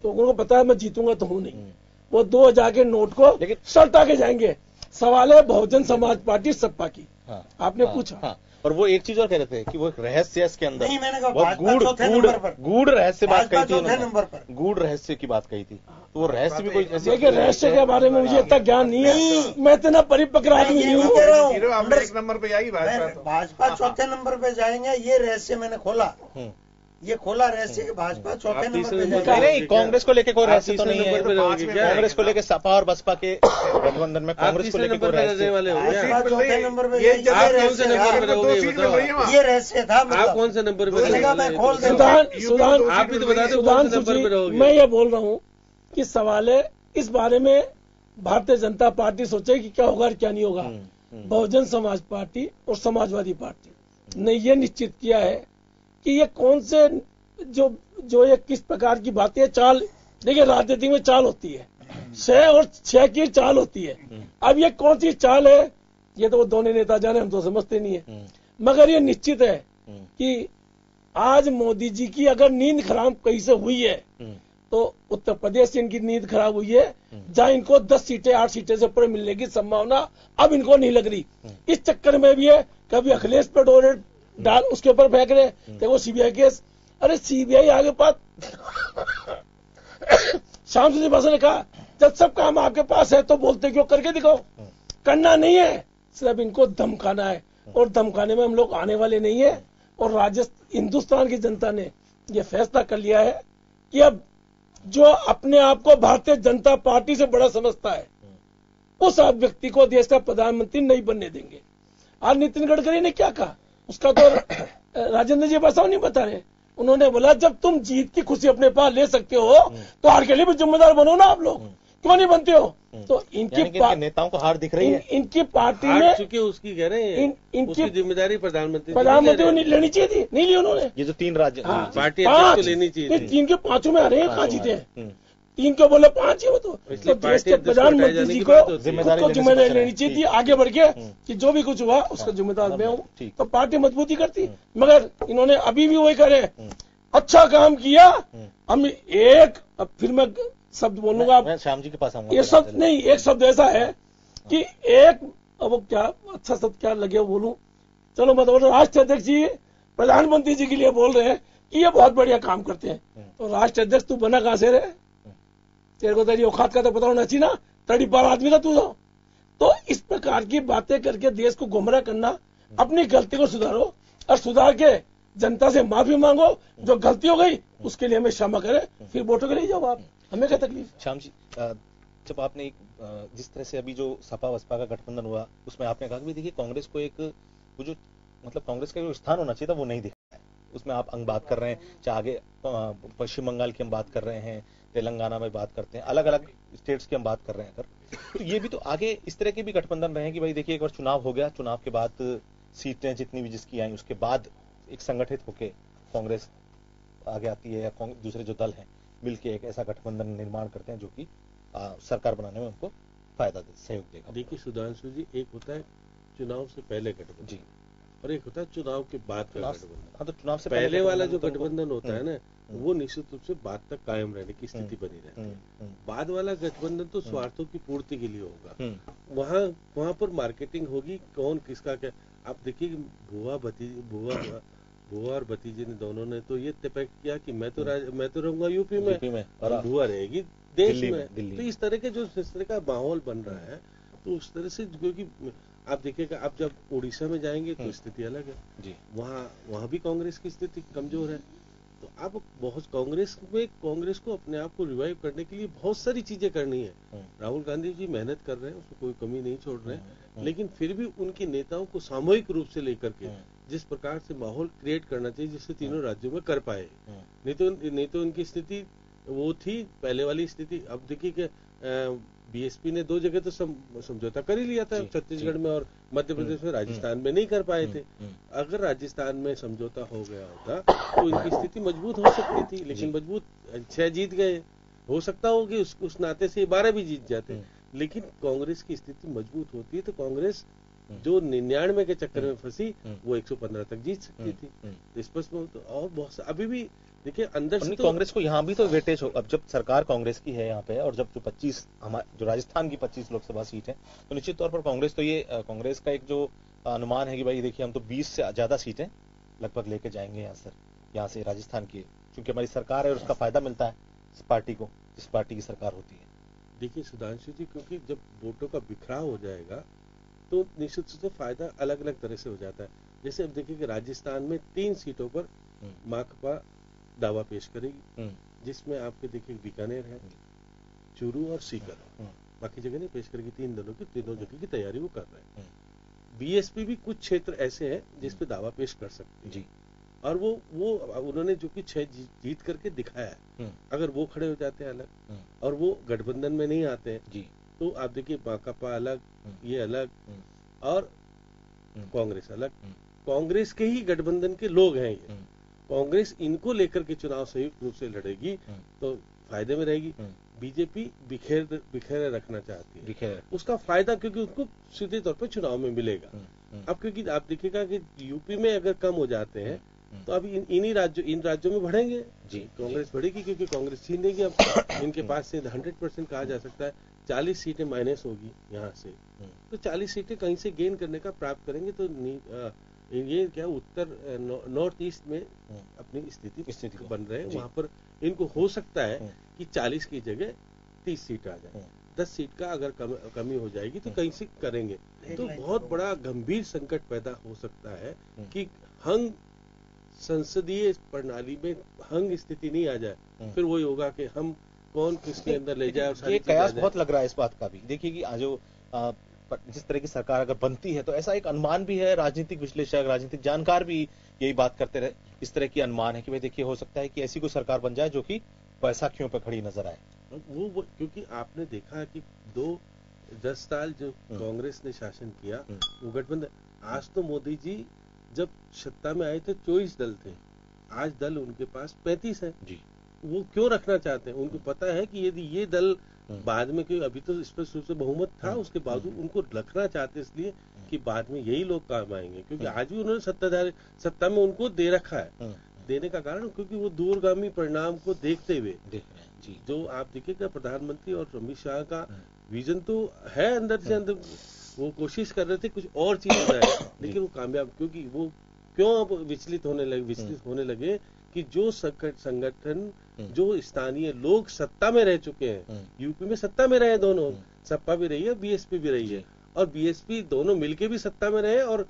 तो उनको पता है मैं जीतूंगा तो हूं नहीं। वो 2000 के नोट को सल्टा के जाएंगे। सवाल है बहुजन समाज पार्टी सपा की। आपने पूछा। और वो एक चीज और कह रहे थे कि वो रहस्य इसके अंदर नहीं, मैंने कहा बहुत गूढ़ रहस्य बात कही थी उन्होंने, गूढ़ रहस्य की बात कही थी। तो वो रहस्य भी कोई ऐसे देखिए रहस्य के बारे में मुझे इतना ज्ञान नहीं है, मैं इतना परिपक्व आदमी नहीं हूँ। एक नंबर पे आई भाजपा चौथे नंबर पे जाएंगे, ये रहस्य मैंने खोला। ये खोला रहस्य कि भाजपा चौथे नंबर पे जाएंगे। नहीं, कांग्रेस को लेके कोई रहस्य तो नहीं है। कांग्रेस को लेके सपा और बसपा के गठबंधन में कांग्रेस को लेके कोई रहस्य वाले हो गए। भाजपा चौथे नंबर पे आप कौन से नंबर पे रहोगे? ये रहस्य था। आप कौन से नंबर पे मैंने कहा मैं खोल सुधान आप भी तो बता दो कौन से नंबर पे रहोगे? मैं ये बोल रहा हूँ कि सवाल है इस बारे में भारतीय जनता पार्टी सोचे कि क्या होगा और क्या नहीं होगा। बहुजन समाज पार्टी और समाजवादी पार्टी ने ये निश्चित किया है कि ये कौन से जो ये किस प्रकार की बातें चाल। देखिए राजनीति में चाल होती है, 6 और 6 की चाल होती है। अब ये कौन सी चाल है ये तो वो दोनों नेता जाने, हम तो समझते नहीं है। मगर ये निश्चित है कि आज मोदी जी की अगर नींद खराब कहीं से हुई है तो उत्तर प्रदेश से इनकी नींद खराब हुई है, जहां इनको 10 सीटें 8 सीटें से ऊपर मिलने की संभावना अब इनको नहीं लग रही। इस चक्कर में भी है कभी अखिलेश पे डोरे डाल उसके ऊपर फेंक रहे, देखो सीबीआई केस। अरे सीबीआई आगे पास शाम सुंदर भाषा ने कहा जब सब काम आपके पास है तो बोलते क्यों, करके दिखाओ। करना नहीं है, सिर्फ इनको धमकाना है और धमकाने में हम लोग आने वाले नहीं है। और हिंदुस्तान की जनता ने यह फैसला कर लिया है कि अब जो अपने आप को भारतीय जनता पार्टी से बड़ा समझता है उस व्यक्ति को देश का प्रधानमंत्री नहीं बनने देंगे। आज नितिन गडकरी ने क्या कहा उसका तो राजेंद्र जी बसाव नहीं बता रहे। उन्होंने बोला जब तुम जीत की खुशी अपने पास ले सकते हो तो हार के लिए भी जिम्मेदार बनो ना, आप लोग क्यों नहीं बनते हो। तो इनकी नेताओं को हार दिख रही है। इनकी पार्टी में चूंकि उसकी कह रहे हैं इनकी जिम्मेदारी प्रधानमंत्री ने लेनी चाहिए थी, नहीं ली उन्होंने। ये जो 3 राज्य पार्टी को लेनी चाहिए, 3 के 5 में आ रहे हैं, कहाँ जीते हैं। 3 के बोले 5 ही वो तो देश के प्रधानमंत्री जी को जिम्मेदारी लेनी चाहिए थी आगे बढ़ के कि जो भी कुछ हुआ उसका जिम्मेदार मैं हूँ, तो पार्टी मजबूती करती। मगर इन्होंने अभी भी वही करे, अच्छा काम किया। हम अब फिर मैं शब्द बोलूंगा, श्याम जी के पास आऊंगा। ये शब्द नहीं, एक शब्द ऐसा है कि अब वो क्या अच्छा शब्द क्या लगे बोलूं, चलो मैं तो राष्ट्रीय अध्यक्ष जी प्रधानमंत्री जी के लिए बोल रहे हैं कि ये बहुत बढ़िया काम करते हैं। तो राष्ट्रीय अध्यक्ष तू बना कहां से रहे, तेरे को तेरी औकात का तो पता होना चाहिए ना, 34 आदमी का तू तो इस प्रकार की बातें करके देश को गुमराह करना। अपनी गलती को सुधारो और सुधार के जनता से माफी मांगो, जो गलती हो गई उसके लिए हमें क्षमा करे, फिर वोटों के लिए जाओ आप, हमें क्या तकलीफ। श्याम जी जब आपने जिस तरह से अभी जो सपा बसपा का गठबंधन हुआ उसमें आपने कहा कि देखिए कांग्रेस को एक वो जो मतलब कांग्रेस का जो स्थान होना चाहिए था वो नहीं दिखा है। उसमें आप अंग बात कर रहे हैं, चाहे आगे पश्चिम बंगाल की हम बात कर रहे हैं, तेलंगाना में बात करते हैं, अलग अलग स्टेट्स की हम बात कर रहे हैं। अगर तो ये भी तो आगे इस तरह के भी गठबंधन रहे कि भाई देखिए एक बार चुनाव हो गया, चुनाव के बाद सीटें जितनी भी जिसकी आई उसके बाद एक संगठित होकर कांग्रेस आगे आती है या दूसरे जो दल हैं मिलकर एक ऐसा गठबंधन निर्माण करते हैं जो कि सरकार बनाने में उनको फायदा दे, सहयोग देगा। देखिए सुधांशु जी, एक होता है चुनाव से पहले गठबंधन जी और एक होता है चुनाव के बाद का गठबंधन। हाँ, तो चुनाव से पहले वाला जो गठबंधन होता है ना वो निश्चित रूप से बाद तक कायम रहने की स्थिति बनी रहती है। बाद वाला गठबंधन तो स्वार्थों की पूर्ति के लिए होगा, वहां पर मार्केटिंग होगी, कौन किसका क्या। आप देखिए बुआ और भतीजे ने दोनों ने तो ये तय किया कि मैं तो रहूंगा यूपी में और बुआ रहेगी देश में। तो इस तरह के जो इस तरह का माहौल बन रहा है तो उस तरह से, क्योंकि आप देखिएगा, आप जब उड़ीसा में जाएंगे तो स्थिति अलग है जी। वहां भी कांग्रेस की स्थिति कमजोर है। तो अब बहुत कांग्रेस को अपने आप को रिवाइव करने के लिए बहुत सारी चीजें करनी है। राहुल गांधी जी मेहनत कर रहे हैं, उसमें कोई कमी नहीं छोड़ रहे हैं, लेकिन फिर भी उनके नेताओं को सामूहिक रूप से लेकर के जिस प्रकार से माहौल क्रिएट करना चाहिए जिससे तीनों राज्यों में कर पाए। नहीं तो उनकी स्थिति वो थी पहले वाली स्थिति। अब देखिए कि बीएसपी ने 2 जगह तो समझौता कर ही लिया था, छत्तीसगढ़ में और मध्य प्रदेश में, राजस्थान में नहीं कर पाए थे। अगर राजस्थान में समझौता हो गया होता तो इनकी स्थिति मजबूत हो सकती थी, लेकिन मजबूत 6 जीत गए। हो सकता हो कि उस नाते से 12 भी जीत जाते, लेकिन कांग्रेस की स्थिति मजबूत होती है तो कांग्रेस जो 99 के चक्कर में फंसी वो 115 तक जीत सकती थी। स्पष्ट और बहुत अभी भी देखिए अंदर से तो कांग्रेस को यहाँ भी तो वेटेज हो। अब जब सरकार कांग्रेस की है यहाँ पे, और जब जो राजस्थान की 25 लोकसभा सीट है, तो निश्चित तौर पर कांग्रेस का एक जो अनुमान है कि भाई देखिए हम तो 20 से ज्यादा सीटें लगभग लेके जाएंगे यहाँ से राजस्थान की, क्योंकि हमारी सरकार है और उसका फायदा मिलता है इस पार्टी को, जिस पार्टी की सरकार होती है। देखिए सुधांशु जी, क्योंकि जब वोटों का बिखराव हो जाएगा तो निश्चित रूप से फायदा अलग अलग तरह से हो जाता है। जैसे अब देखिए कि राजस्थान में 3 सीटों पर माकपा दावा पेश करेगी, जिसमें आपके देखिए बीकानेर है, चूरू और सीकर, बाकी जगह नहीं पेश करेगी। तीनों जगह की तैयारी वो कर रहे हैं। बीएसपी भी कुछ क्षेत्र ऐसे हैं जिस पे दावा पेश कर सकती है जी। और वो उन्होंने जो कि 6 जीत करके दिखाया है, अगर वो खड़े हो जाते हैं अलग और वो गठबंधन में नहीं आते हैं जी, तो आप देखिए माकपा अलग, ये अलग और कांग्रेस अलग। कांग्रेस के ही गठबंधन के लोग हैं ये। कांग्रेस इनको लेकर के चुनाव संयुक्त रूप से लड़ेगी तो फायदे में रहेगी। बीजेपी बिखेरे रखना चाहती है, उसका फायदा क्योंकि उनको सीधे तौर पर चुनाव में मिलेगा। अब क्योंकि आप देखिएगा कि यूपी में अगर कम हो जाते हैं तो अभी इन राज्यों में बढ़ेंगे जी, कांग्रेस बढ़ेगी, क्योंकि कांग्रेस छीनेगी। अब इनके पास से 100% कहा जा सकता है 40 सीटें माइनस होगी यहाँ से, तो 40 सीटें कहीं से गेन करने का प्राप्त करेंगे। तो ये क्या उत्तर नॉर्थ ईस्ट में अपनी स्थिति बन रहे हैं, वहां पर इनको हो सकता है कि 40 की जगह 30 सीट आ जाए। 10 सीट का अगर कमी हो जाएगी तो कहीं से करेंगे, तो बहुत बड़ा गंभीर संकट पैदा हो सकता है कि हंग संसदीय प्रणाली में हंग स्थिति नहीं आ जाए। फिर वही होगा कि हम कौन किसके अंदर ले जाए। ये कयास बहुत लग रहा है इस बात का भी। देखिए कि आज जिस तरह की सरकार अगर बनती है तो ऐसा एक अनुमान भी है, राजनीतिक विश्लेषक, राजनीतिक जानकार भी यही बात करते रहे, इस तरह की अनुमान है कि भाई देखिए हो सकता है कि ऐसी कोई सरकार बन जाए जो कि बैसाखियों पर खड़ी नजर आए। वो क्योंकि आपने देखा कि 10 साल जो कांग्रेस ने शासन किया वो गठबंधन, आज तो मोदी जी जब सत्ता में आए थे 24 दल थे, आज दल उनके पास 35 है जी। वो क्यों रखना चाहते हैं? उनको पता है कि यदि ये दल बाद में, क्योंकि अभी तो स्पष्ट रूप से बहुमत था, उसके बावजूद उनको रखना चाहते इसलिए कि बाद में यही लोग काम आएंगे, क्योंकि आज भी उन्होंने सत्ता में उनको दे रखा है। देने का कारण क्योंकि वो दूरगामी परिणाम को देखते हुए जी, जो आप देखिएगा प्रधानमंत्री और अमित शाह का विजन तो है अंदर से अंदर, वो कोशिश कर रहे थे कुछ और चीज हो जाए, लेकिन वो कामयाब, क्योंकि वो क्यों अब विचलित होने लगे कि जो संगठन, जो स्थानीय लोग सत्ता में रह चुके हैं, यूपी में सत्ता में रहे, दोनों सपा भी रही है, बीएसपी भी रही है, और बीएसपी दोनों मिलके भी सत्ता में रहे और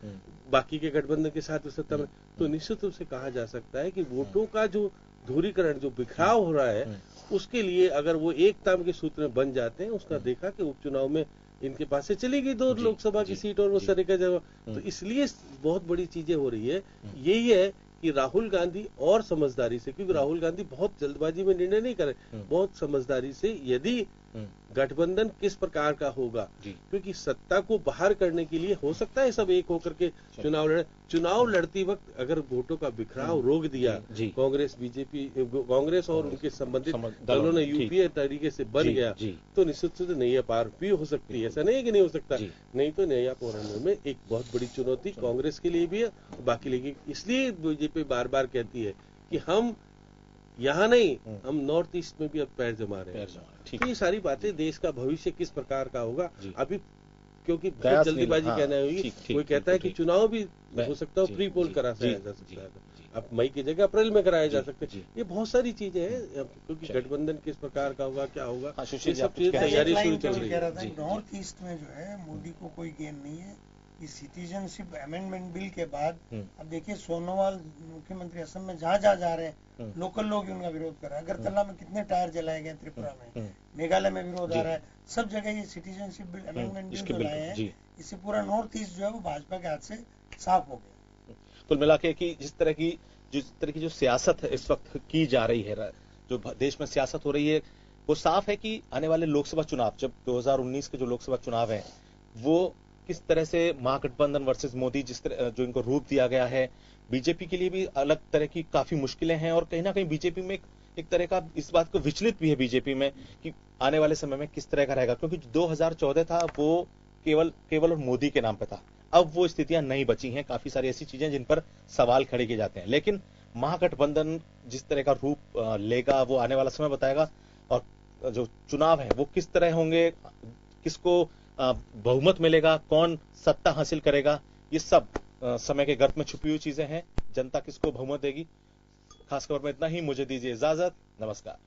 बाकी के गठबंधन के साथ भी सत्ता में, तो निश्चित रूप से कहा जा सकता है कि वोटों का जो ध्रुवीकरण, जो बिखराव हो रहा है, उसके लिए अगर वो एकता के सूत्र में बन जाते हैं, उसका देखा कि उपचुनाव में इनके पास से चली गई 2 लोकसभा की सीट और वो सरे का जवाब, तो इसलिए बहुत बड़ी चीजें हो रही है। यही है कि राहुल गांधी और समझदारी से, क्योंकि राहुल गांधी बहुत जल्दबाजी में निर्णय नहीं करे, बहुत समझदारी से यदि गठबंधन किस प्रकार का होगा, क्योंकि सत्ता को बाहर करने के लिए हो सकता है सब एक होकर के चुनाव लड़ती वक्त अगर वोटों का बिखराव रोक दिया, कांग्रेस और उनके संबंधित दलों ने यूपीए तरीके से बन गया, तो निश्चित रूप से नैया पार भी हो सकती है। ऐसा नहीं है कि नहीं हो सकता, नहीं तो नैया पार में एक बहुत बड़ी चुनौती कांग्रेस के लिए भी है, बाकी लेगी। इसलिए बीजेपी बार बार कहती है कि हम यहाँ नहीं, हम नॉर्थ ईस्ट में भी अब पैर जमा रहे हैं। तो ये सारी बातें, देश का भविष्य किस प्रकार का होगा अभी, क्योंकि बहुत जल्दीबाजी कहना होगी। कोई कहता है कि चुनाव भी हो सकता है प्री पोल करा जा सकता है। अब मई की जगह अप्रैल में कराए जा सकते हैं। ये बहुत सारी चीजें हैं, क्योंकि गठबंधन किस प्रकार का होगा, क्या होगा, ये सब चीजें तैयारी शुरू चल रही है। नॉर्थ ईस्ट में जो है मोदी को कोई गेन नहीं है। इस सिटीजनशिप अमेंडमेंट बिल के बाद अब देखिए सोनोवाल मुख्यमंत्री असम में जहाँ जहाँ जा रहे हैं लोकल लोग ही उनका विरोध कर रहे हैं। अगरतला में कितने टायर जलाए गए, त्रिपुरा में, मेघालय में विरोध आ रहा है, सब जगह ये सिटीजनशिप बिल अमेंडमेंट बिल जो लाए हैं, इससे पूरा नॉर्थ ईस्ट जो है वो भाजपा के हाथ से साफ हो गया। कुल मिला के कि जिस तरह की जो सियासत है इस वक्त की जा रही है, जो देश में सियासत हो रही है, वो साफ है कि आने वाले लोकसभा चुनाव, जब 2019 के जो लोकसभा चुनाव है, वो किस तरह से महागठबंधन वर्सेस मोदी, जिस तरह जो इनको रूप दिया गया है, बीजेपी के लिए भी अलग तरह की काफी मुश्किलें हैं, और कहीं ना कहीं बीजेपी में एक तरह का इस बात को विचलित भी है बीजेपी में कि आने वाले समय में किस तरह का रहेगा, क्योंकि 2014 था वो केवल और मोदी के नाम पे था। अब वो स्थितियां नहीं बची हैं, काफी सारी ऐसी चीजें जिन पर सवाल खड़े किए जाते हैं, लेकिन महागठबंधन जिस तरह का रूप लेगा वो आने वाला समय बताएगा। और जो चुनाव है वो किस तरह होंगे, किसको बहुमत मिलेगा, कौन सत्ता हासिल करेगा, ये सब समय के गर्भ में छुपी हुई चीजें हैं। जनता किसको बहुमत देगी, खास खबर में इतना ही। मुझे दीजिए इजाजत, नमस्कार।